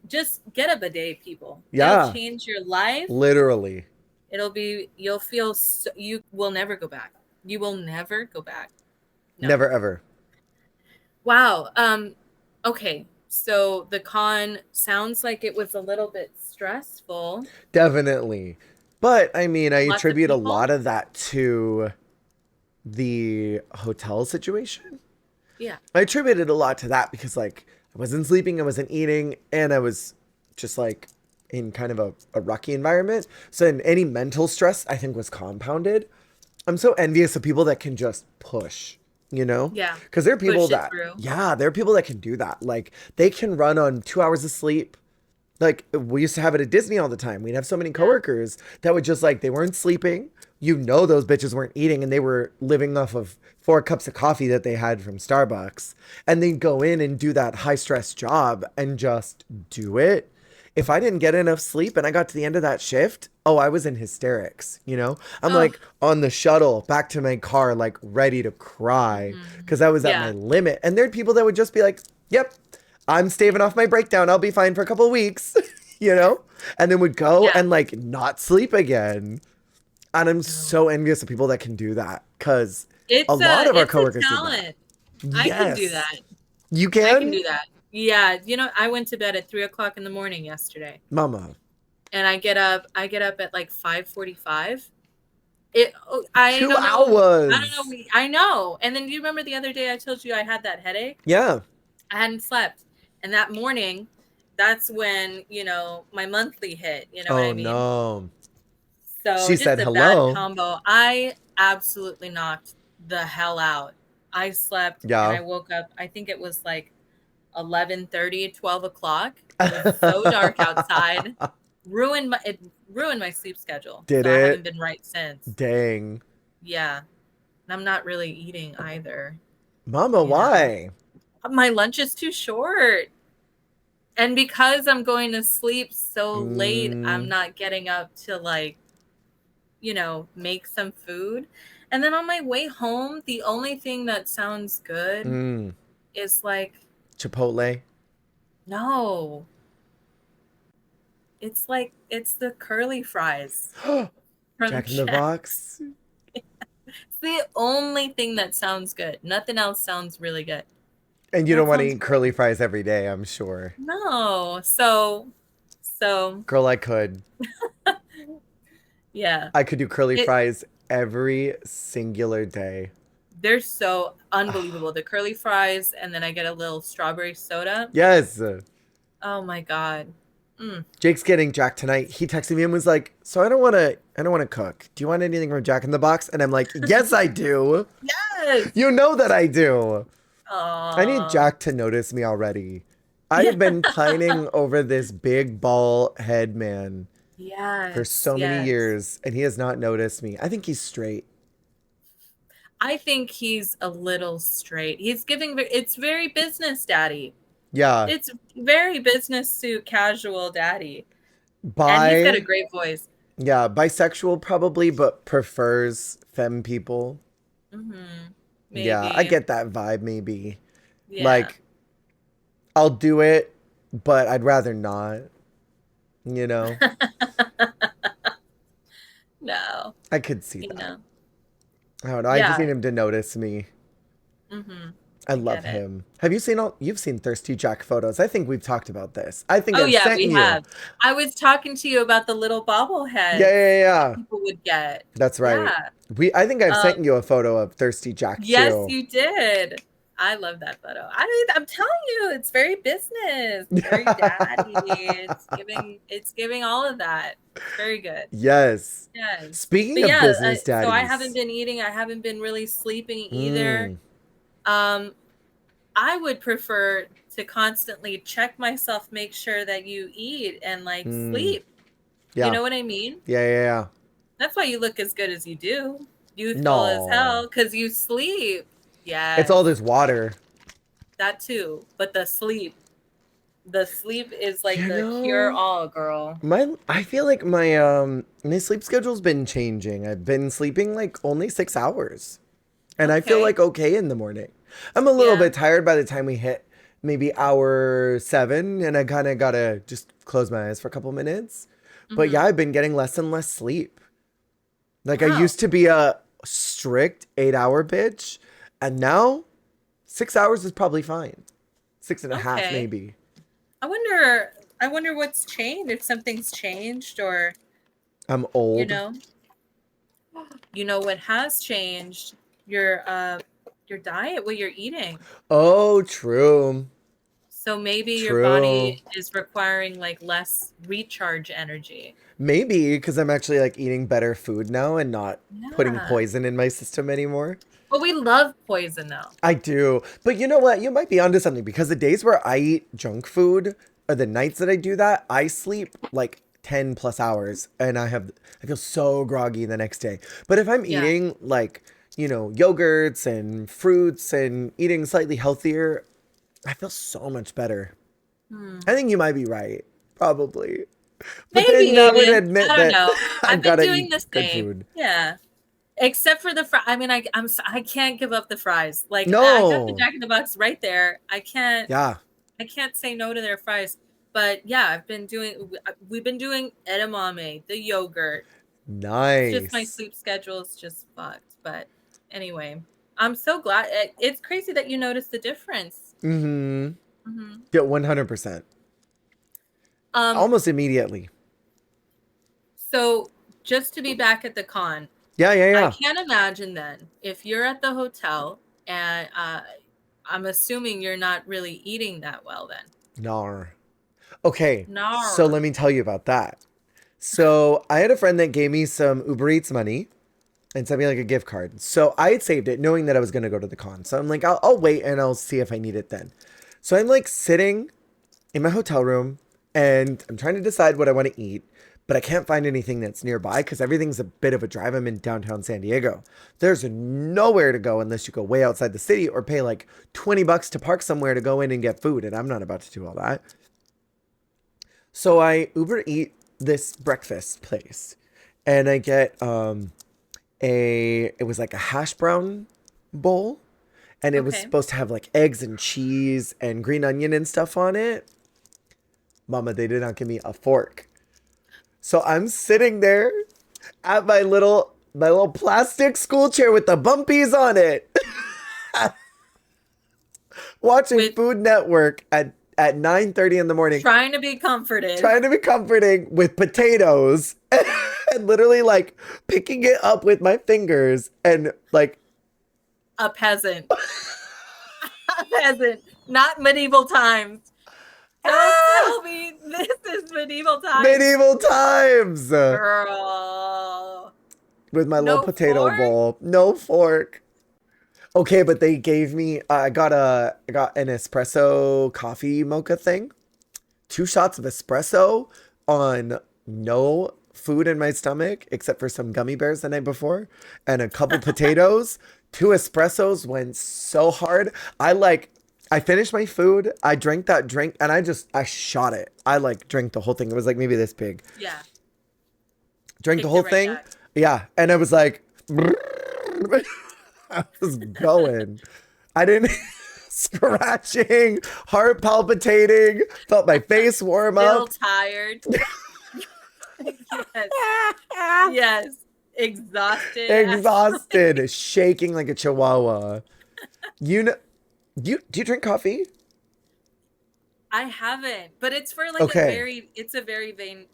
just get a bidet, people. It'll Yeah, change your life. literally. You'll feel you will never go back. You will never go back. No. Never ever. Wow. Okay. So the con sounds like it was a little bit stressful. Definitely. But I mean, I Lots of attribute a people. lot of that to the hotel situation. Yeah. I attributed a lot to that because like I wasn't sleeping, I wasn't eating, and I was just like in kind of a rocky environment. So in any mental stress I think was compounded. I'm so envious of people that can just push, you know? Yeah. Because there are people Push it that, through. yeah, there are people that can do that. Like they can run on 2 hours of sleep. Like we used to have it at Disney all the time. We'd have so many Yeah. coworkers that would just like, they weren't sleeping. Those bitches weren't eating and they were living off of 4 cups of coffee that they had from Starbucks. And they'd go in and do that high stress job and just do it. If I didn't get enough sleep and I got to the end of that shift, oh, I was in hysterics, you know? I'm Oh. like on the shuttle back to my car, like ready to cry Mhm. because I was at my Yeah. limit. And there'd people that would just be like, yep, I'm staving off my breakdown. I'll be fine for a couple of weeks, you know? And then would go Yeah. and like not sleep again. And I'm No. so envious of people that can do that because a It's lot a of our it's a coworkers do that. talent. I can do Yes. that. You I can can? do that. Yeah, I went to bed at 3 o'clock in the morning yesterday, Mama. and I get up at like 5:45. I Two don't know. I don't know. hours. I know. And then do you remember the other day I told you I had that headache? Yeah. I hadn't slept, and that morning that's when, my monthly hit, you know what Oh I mean? no. So She just said a bad hello. combo. I absolutely knocked the hell out. I slept and Yeah. I woke up, I think it was like 11:30, 12 o'clock. It was so dark outside. It ruined my sleep schedule. Did So I haven't it? been right since. Dang. Yeah. And I'm not really eating either, Mama, you know. why? My lunch is too short. And because I'm going to sleep so late, I'm Mm, not getting up to make some food. And then on my way home, the only thing that sounds good mm. is like, Chipotle. no, it's the curly fries from Jack in the Jack's. Box. It's the only thing that sounds good. Nothing else sounds really good. And you don't That want to sounds eat curly great. fries every day, I'm sure. No. So Girl, I could. yeah. I could do curly It fries every singular day. they're so unbelievable. The curly fries and then I get a little strawberry soda. Yes. Oh my God. Mm. Jake's getting Jack tonight. He texted me and was like, "So I don't want to cook. Do you want anything from Jack in the Box?" And I'm like, "Yes, I do. Yes. You know that I do." I need Oh. Jack to notice me already. I Yeah. have been pining over this big ball head man for Yes. so many Yes. years, and he has not noticed me. I think he's straight. I think he's a little straight. It's very business daddy. Yeah. It's very business suit casual daddy. And he's got a Bi, great voice. yeah, bisexual probably, but prefers femme people. Hmm. Yeah, I Maybe. get that vibe maybe. Yeah. Like, I'll do it, but I'd rather not, you know? No, I could see you that. know. I don't know. I just Yeah. need him to notice me. Hmm. I I love get it. him. Have you seen all you've seen Thirsty Jack photos? I think we've talked about this. I think Oh I've yeah, sent we you. have. I was talking to you about the little Yeah, bobbleheads yeah, that yeah. people would get. That's right. Yeah. I think I've Um, sent you a photo of Thirsty Jack yes, too. you did. I love that photo. I'm telling you, it's very business. It's very daddy. It's giving all of that. It's very good. Yes. Yes. Speaking But of yeah, business so I haven't daddies. been eating. I haven't been really sleeping either. Mm, Um, I would prefer to constantly check myself, make sure that you eat and like mm. sleep. You Yeah. know what I mean? Yeah, yeah, yeah. That's why you look as good as you do. Youthful as No. hell because you sleep. It's all Yes, this water. that too. But the sleep is like You the cure know, all, girl. I feel like my sleep schedule's been changing. I've been sleeping like only 6 hours. And I feel Okay. like okay in the morning. I'm a little Yeah. bit tired by the time we hit maybe hour 7, and I kind of gotta just close my eyes for a couple minutes. But yeah, Hmm. I've been getting less and less sleep. Like I Wow. used to be a strict 8 hour bitch, and now 6 hours is probably fine. Six and a half, Okay. maybe. I wonder what's changed, if something's changed or, I'm you old. know, what has changed your diet, what you're eating. Oh, true. So maybe your True. body is requiring like less recharge energy. Maybe because I'm actually like eating better food now and not putting Yeah. poison in my system anymore. But we love poison though. I do. But you know what? You might be onto something because the days where I eat junk food or the nights that I do that, I sleep like 10 plus hours and I feel so groggy the next day. But if I'm Yeah. eating like, yogurts and fruits and eating slightly healthier, I feel so much better. Hmm. I think you might be right. Probably. But then that would Maybe. I admit don't that know. I've I've got been to doing eat the good same. food. Yeah. Except for the fries. I mean, I can't give up the fries. Like I got the No. Jack in the Box right there. Yeah. I can't say no to their fries. But yeah, we've been doing edamame, the yogurt. It's just my Nice. sleep schedule is just fucked. But anyway, I'm so glad. It's crazy that you noticed the difference. Mm-hmm. Hmm. Yeah, 100%. Um, Almost immediately. so just to be back at the con, Yeah, yeah, I yeah. can't imagine then if you're at the hotel and I'm assuming you're not really eating that well then. Nar. Okay, so No. let me tell you about that. So I had a friend that gave me some Uber Eats money and sent me like a gift card. So I had saved it knowing that I was going to go to the con. So I'm like, I'll wait and I'll see if I need it then. So I'm like sitting in my hotel room and I'm trying to decide what I want to eat, but I can't find anything that's nearby because everything's a bit of a drive. I'm in downtown San Diego. There's nowhere to go unless you go way outside the city or pay like $20 to park somewhere to go in and get food. And I'm not about to do all that. So I Uber eat this breakfast place and I get it was like a hash brown bowl and it was Okay. supposed to have like eggs and cheese and green onion and stuff on it. Mama, they did not give me a fork. So I'm sitting there at my little plastic school chair with the bumpies on it, watching With Food Network at 9:30 in the morning, trying to be comforted. trying to be comforting with potatoes and literally like picking it up with my fingers and like A peasant. A peasant. Not medieval times. Don't tell me this is medieval times. medieval times Girl. with my little No potato fork? bowl, no fork. Okay, but they gave me I got an espresso coffee mocha thing. 2 shots of espresso on no food in my stomach except for some gummy bears the night before and a couple potatoes. 2 espressos went so hard. I finished my food. I drank that drink and I shot it. I like drank the whole thing. It was like maybe this big. Yeah. Drank the Kicked it whole right thing. back. Yeah, and I was like I was going. I didn't scratching, heart palpitating, felt my face warm Still up. tired. Yes. Yes. Exhausted. Exhausted, shaking like a chihuahua. You know, do you drink coffee? I haven't, but it's for like Okay. it's a very vain,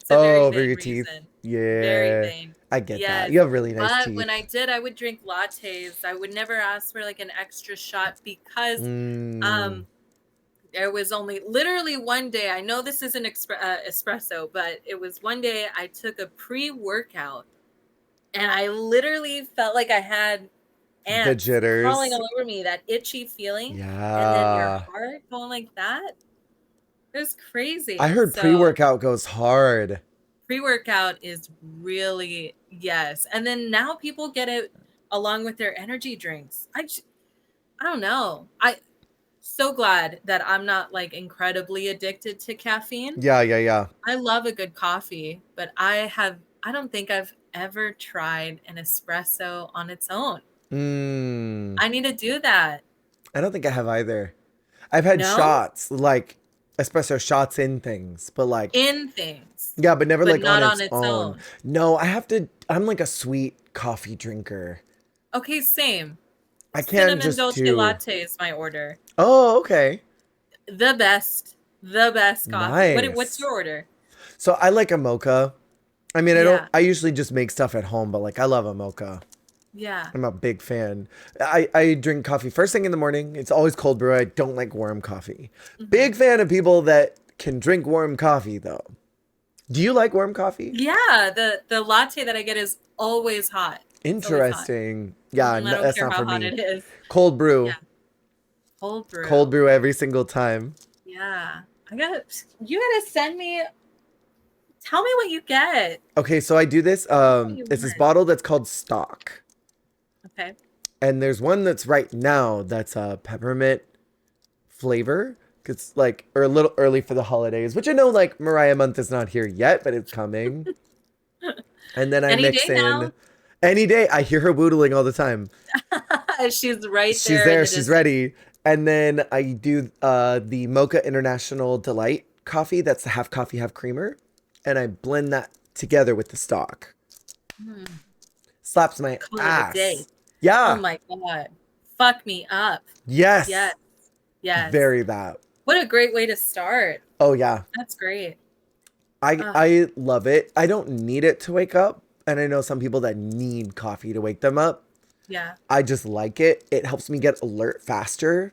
it's a very Oh, for vain your teeth. reason. Very Yeah, vain. I get that. Yes. You have really nice But when I teeth. did, I would drink lattes. I would never ask for like an extra shot because Mm, um there was only literally one day. I know this isn't espresso, but it was one day I took a pre-workout and I literally felt like I had the ants crawling jitters. all over me, that itchy feeling, and then your Yeah. heart going like that. It was I crazy. heard So pre-workout goes hard. pre-workout is really, yes. And then now people get it along with their energy drinks. I don't know. I so glad that I'm not like incredibly addicted to caffeine. Yeah, yeah, yeah. I love a good coffee, but I don't think I've ever tried an espresso on its own. Mm. I need to do that. I don't think I have either. I've had No? shots, like espresso shots in things, but like, In things, yeah, but never but like on not on its its own. own. No, I'm like a sweet coffee drinker. Okay, same. I can't Cinnamon just dolce do. latte is my order. Oh, okay. The best coffee. What's Nice. your order? So I like a mocha. I mean, Yeah. I usually just make stuff at home, but like I love a mocha. Yeah. I'm a big fan. I drink coffee first thing in the morning. It's always cold brew. I don't like warm coffee. Hmm. Big fan of people that can drink warm coffee though. Do you like warm coffee? Yeah, the latte that I get is always hot. It's always hot. Interesting. Yeah, I no, don't that's care not how for hot me. it is. Cold Yeah. brew. Cold Cold brew. brew every single time. Yeah. You gotta send me, tell me what you get. Okay, so I do this. What you It's this want. bottle that's called Stock. Okay. And there's one that's right now that's a peppermint flavor. It's like or a little early for the holidays, which I know like Mariah month is not here yet, but it's coming. And then I Any mix day in now. any day. I hear her woodling all the time. She's right She's there in there, the she's distance. ready. And then I do the Mocha International Delight coffee. That's the half coffee, half creamer. And I blend that together with the stock. Hmm. Slaps my Call it a day. ass. Oh Yeah. my God. Fuck me up. Yes. Yes. Yes. Very that. What a great way to start. Oh yeah. That's great. I Ugh, I love it. I don't need it to wake up. And I know some people that need coffee to wake them up. yeah. I just like it. It helps me get alert faster.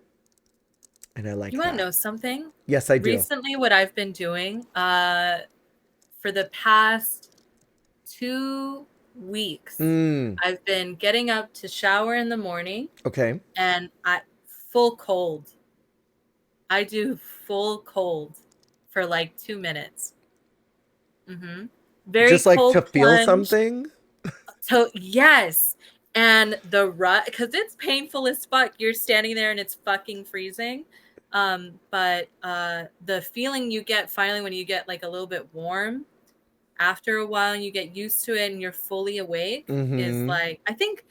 And I like You want to that. know something? Yes, I do. Recently, what I've been doing for the past 2 weeks, Mm, I've been getting up to shower in the morning okay. and I full cold. I do full cold for like 2 minutes. hmm Very Just like to cold feel plunge. something. So yes, and the rut because it's painful as fuck. You're standing there and it's fucking freezing. But the feeling you get finally when you get like a little bit warm after a while and you get used to it and you're fully awake is Mm-hmm. like I think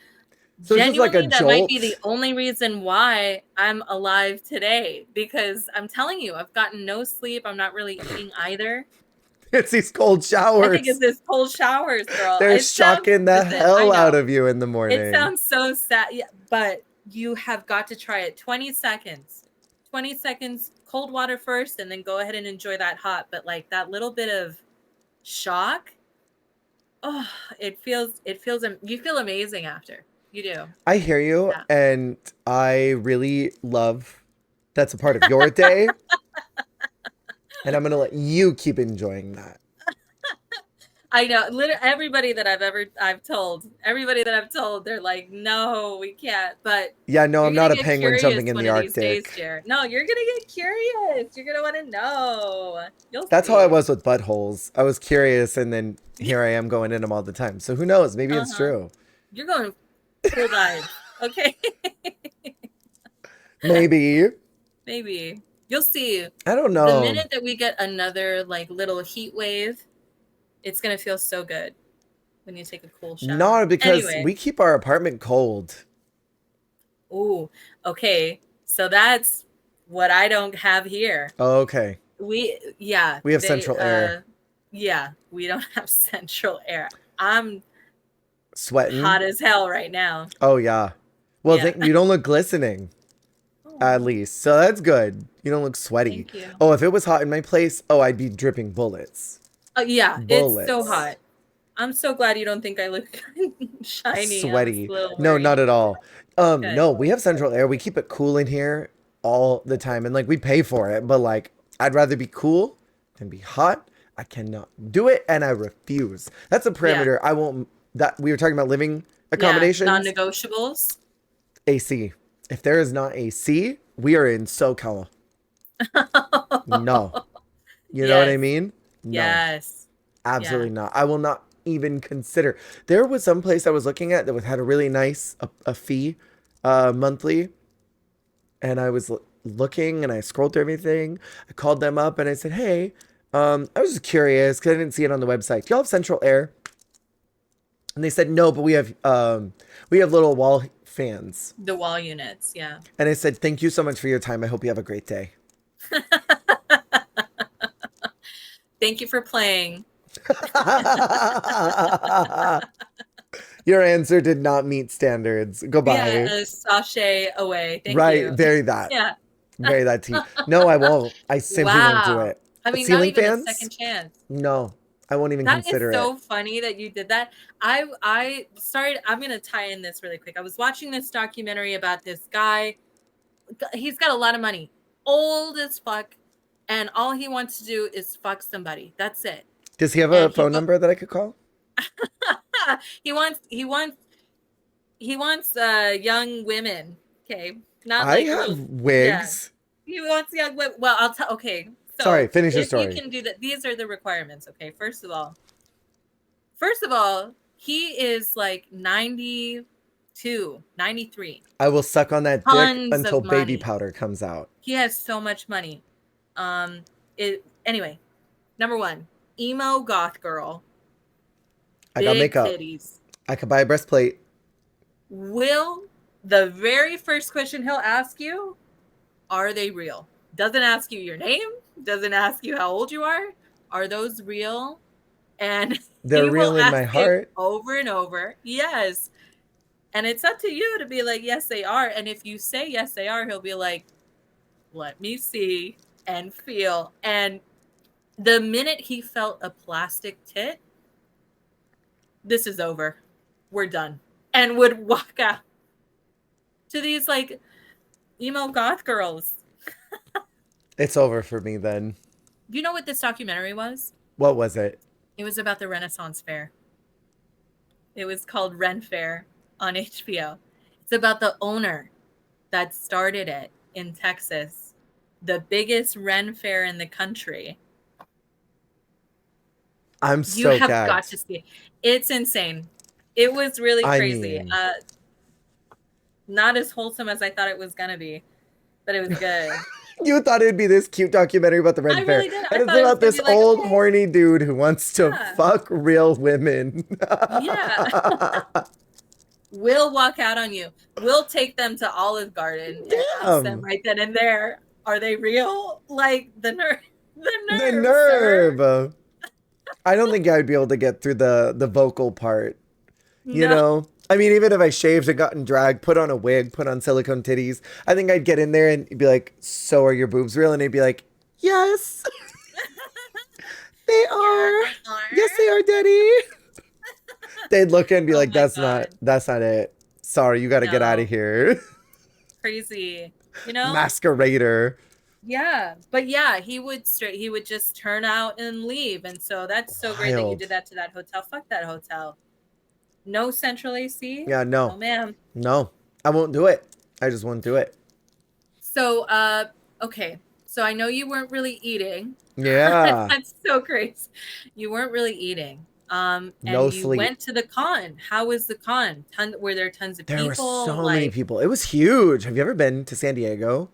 So it's just like a genuinely that might be the jolt. only reason why I'm alive today because I'm telling you I've gotten no sleep. I'm not really eating either. It's these cold I think it's showers. this cold showers, girl. They're It sounds, shocking the listen, I hell out know. of you in the It morning. sounds so sad, yeah, but you have got to try it. 20 seconds. 20 seconds, cold water first, and then go ahead and enjoy that hot. But like that little bit of shock, oh, you feel amazing after. You do. I hear you, Yeah. and I really love that's a part of your day, and I'm gonna let you keep enjoying that. I know. Literally, everybody that I've told, they're like, "No, we can't." But Yeah, no, you're I'm gonna not a get penguin curious jumping in one the of these days, Arctic. Jared. No, you're gonna get curious. You're gonna want to know. You'll That's how I see. was with buttholes. I was curious, and then here I am going in them all the time. So who knows? Maybe Uh it's huh. true. You're going full dive. Okay. Maybe. Maybe you'll see. I don't The know. minute that we get another like little heat wave, it's gonna feel so good when you take a cool shower. No, because Anyway. we keep our apartment cold. Ooh. Okay. So that's what I don't have here. Oh, okay. Yeah, We have central air. yeah, we don't have central air. I'm Sweating. hot as hell right now. Oh, yeah. Well, Yeah. think you don't look glistening, at Oh, least. So that's good. You don't look sweaty. thank you. Oh, if it was hot in my place, oh, I'd be dripping bullets. Oh yeah, it's so Bullets. hot. I'm so glad you don't think I look shiny. I'm a Sweaty. little No, not worried. at all. Good. No, we have central air. We keep it cool in here all the time. And like we pay for it, but like I'd rather be cool than be hot. I cannot do it and I refuse. That's a Yeah. parameter. I won't that we were talking about living Yeah. accommodations. Non-negotiables. AC. If there is not AC, we are in SoCal. No. You know what I Yes. mean? No. Yes. Yeah. Absolutely not. I will not even consider. There was some place I was looking at that had a really nice a fee monthly, and I was looking and I scrolled through everything. I called them up and I said, "Hey, I was just curious because I didn't see it on the website. Do y'all have central air?" And they said, "No, but we have little wall fans." The wall units. Yeah. And I said, "Thank you so much for your time. I hope you have a great day." Thank you for playing. Your answer did not meet standards. Yeah, Goodbye. a sachet away. Thank Right, you. very that. Yeah. Very that tea. No, I won't. I simply won't do Wow. it. I mean, not Ceiling even a fans? second chance. No, I won't even That is consider it. so funny that you did that. I started I'm going to tie in this really quick. I was watching this documentary about this guy. He's got a lot of money. Old as fuck, and all he wants to do is fuck somebody. That's it. Does he have a And phone number that I could call? he wants young women. Okay. Not I like have little yeah. wigs. He wants young women. Well, I'll tell okay. Sorry, So finish your if you story. can do that, these are the requirements. Okay. First of all, he is like 92, 93. I will suck on that dick Tons until of baby money. powder comes out. He has so much money. Anyway, number one, emo goth girl, I got big makeup. titties. I could buy a breastplate. Will the very first question he'll ask you, are they real? Doesn't ask you your name, doesn't ask you how old you are. Are those real? And They're he will real in my ask it heart. over and over. Yes. And it's up to you to be like, yes, they are. And if you say yes, they are, he'll be like, let me see and feel. And the minute he felt a plastic tit, this is over. We're done. And would walk out to these like emo goth girls. It's over for me then. You know what this documentary was? What was it? It was about the Renaissance Fair. It was called Ren Fair on HBO. It's about the owner that started it in Texas, the biggest Ren Fair in the country. I'm You so have got gagged. to see it. It's insane. It was really I crazy. mean, Not as wholesome as I thought it was gonna be, but it was good. you thought it'd be this cute documentary about the I Ren Fair. really did. I And it's thought it was about gonna this be like, old, okay, horny dude who wants to yeah, fuck real women. yeah. We'll walk out on you. We'll take them to Olive Garden and ask them Damn. right then and there, are they real? Like the The nerve, sir. nerve. I don't think I would be able to get through the vocal part. You No. know? I mean, even if I shaved and gotten dragged, put on a wig, put on silicone titties, I think I'd get in there and be like, "So are your boobs real?" And they'd be like, "Yes, they Yeah, are. they Yes, they are. are, Daddy." They'd look and be Oh like, my " God. that's not it. Sorry, you got to get out of No. here." Crazy. You know? Masquerader. Yeah. But yeah, he would just turn out and leave. And so that's so great that you Wild. did that to that hotel. Fuck that hotel. No central AC? Yeah, No, no. ma'am. No. I won't do it. I just won't do it. So, okay. So I know you weren't really eating. Yeah. That's so crazy. You weren't really eating. And No you sleep. went to the con. How was the con? Were there tons of There were people? so many Like, people. It was huge. Have you ever been to San Diego?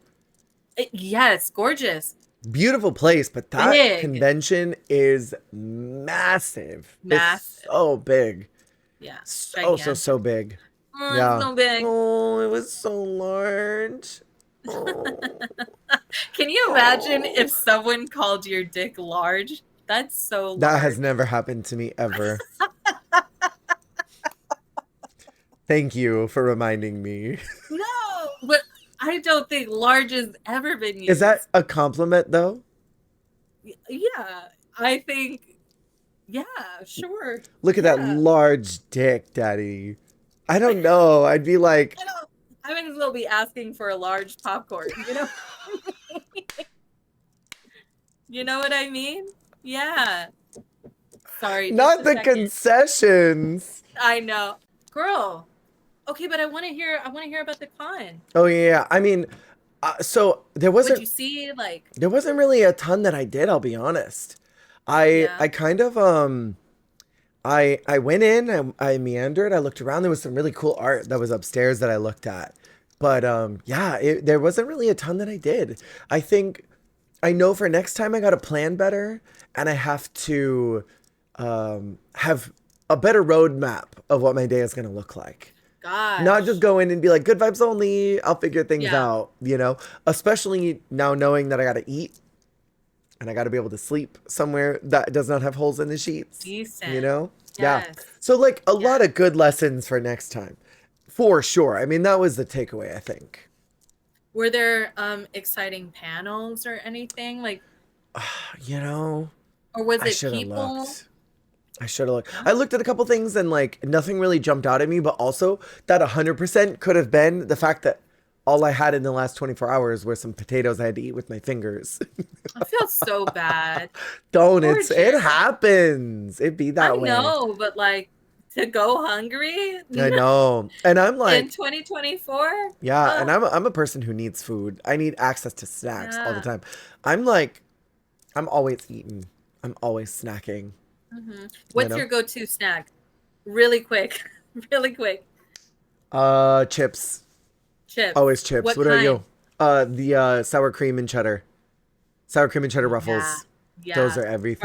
yes, gorgeous, Beautiful place, but that big, convention is massive. It's massive. so big. Yeah, So gigantic. big. Oh, it's Yeah. so big. Oh, it was so large. Oh. Can you imagine if Oh. someone called your dick large? That's so That has large. never happened to me ever. Thank you for reminding me. No, but I don't think large has ever been Is that used. a compliment though? Yeah, I think, yeah, sure. Look at that Yeah. large dick, Daddy. I don't know. I'd be like, I don't, I might as well be asking for a large popcorn, you know? You know what I mean? Yeah. Sorry, just not a the second. concessions. I know. Girl. Okay, but I want to hear about the con. Oh yeah. I mean, so What'd you see? Like, there wasn't really a ton that I did. I'll be honest. I yeah. kind of I went in. I meandered. I looked around. There was some really cool art that was upstairs that I looked at. But yeah, there wasn't really a ton that I did. I think I know for next time I got to plan better, and I have to have a better roadmap of what my day is going to look like. Not just Gosh. go in and be like, good vibes only, I'll figure things Yeah. out, you know? Especially now knowing that I gotta eat and I gotta be able to sleep somewhere that does not have holes in the sheets, you Decent. know? Yeah. Yes. So, like, a lot Yeah. of good lessons for next time. For sure. I mean, that was the takeaway, I think. Were there exciting panels or anything? Like, You know, or was I it should have people? looked. I should have looked. No? I looked at a couple things and like nothing really jumped out at me, but also that 100% could have been the fact that all I had in the last 24 hours were some potatoes I had to eat with my fingers. I feel so bad. Don't Poor it Jerry. happens. It be I that way. know, but like to go hungry I know. And I'm in like, 2024? yeah, and Oh, I'm a person who needs food. I need access to snacks all the yeah. time. I'm like I'm always eating. I'm always snacking, you What's know? your go-to snack? Really quick. Really quick. Chips. Chips. Always chips. What What about kind? you? The sour cream and cheddar. Sour cream and cheddar Yeah. ruffles. Those Yeah. are everything.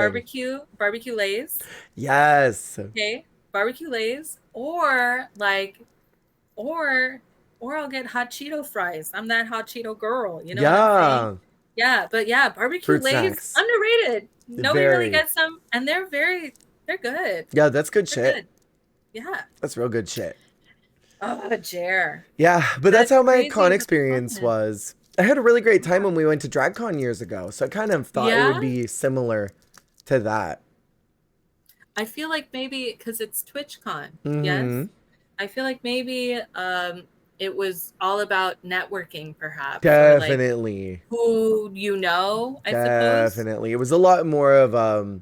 Barbecue Lays. Yes. Okay. Barbecue Lays. Or like, or, or I'll get hot Cheeto fries. I'm that hot Cheeto girl. You know what I'm saying? Yeah. Yeah. But yeah, barbecue Fruit Lays, snacks. underrated. Nobody really Very. gets them. And they're good. Yeah, that's good They're shit. good. Yeah. That's real good shit. Oh, Jer. Yeah, but that's That's how my crazy con with the experience comment. was. I had a really great time when we went to DragCon years ago, so I kind of thought it would Yeah. be similar to that. I feel like maybe because it's TwitchCon, yes? Mm-hmm. I feel like maybe it was all about networking, perhaps, or like Definitely. who you know, I suppose. Definitely. It was a lot more of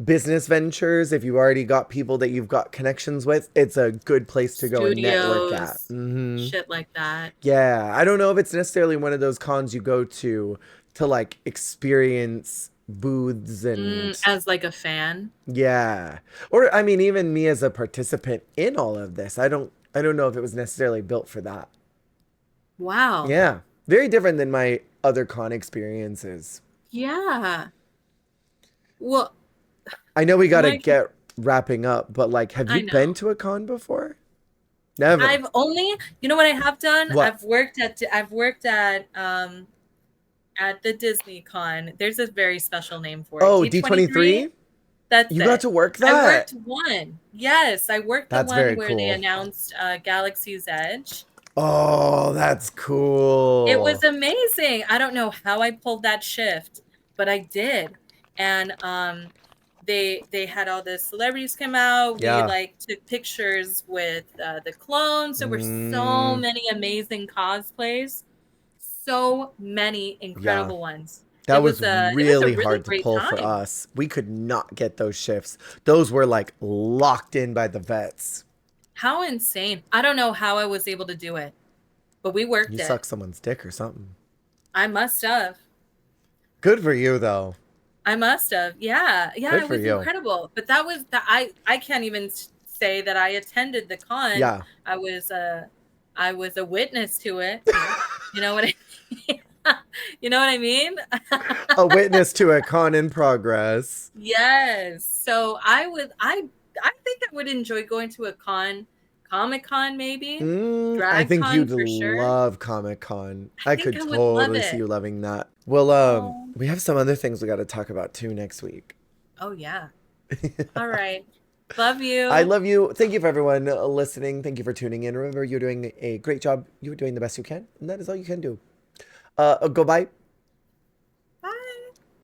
business ventures. If you already got people that you've got connections with, it's a good place to go and network at. Studios, shit like that. Yeah. I don't know if it's necessarily one of those cons you go to like experience booths and As like a fan. yeah. Or I mean even me as a participant in all of this. I don't know if it was necessarily built for that. Wow. Yeah. Very different than my other con experiences. Yeah. Well, I know we got I'm to like, get wrapping up, but like, have you I been know. to a con before? Never. I've only, you know what I have done? What? I've worked at the Disney Con. There's a very special name for it. Oh, D23. D23? That's You got it. to work I that? worked one. Yes, I worked the That's one very where they cool. announced Galaxy's Edge. Oh, that's It was cool. amazing. I don't know how I pulled that shift, but I did. And they had all the celebrities come out. We Yeah. like took pictures with the clones. There were so Mm, many amazing cosplays, so many yeah. incredible ones. That was It was a really really hard to great pull for time. us. We could not get those shifts. Those were like locked in by the vets. How insane. I don't know how I was able to do it, but we You worked it. suck someone's dick or something. I must have. Good for you, though. I must have. Yeah. Yeah, Good it for was you. incredible. But that was the I can't even say that I attended the con. Yeah. I was I was a witness to it. You know what I You know what I mean? A witness to a con in progress. Yes. So I think I would enjoy going to a con, Comic Con maybe, I Drag think Con you'd for sure. love Comic Con. I I think could I would love totally see it. you loving that. Well, Oh, we have some other things we got to talk about too next week. oh yeah. All right. Love I you. love you. Thank you for everyone listening. Thank you for tuning in. Remember, you're doing a great job. You're doing the best you can, and that is all you can do. Goodbye.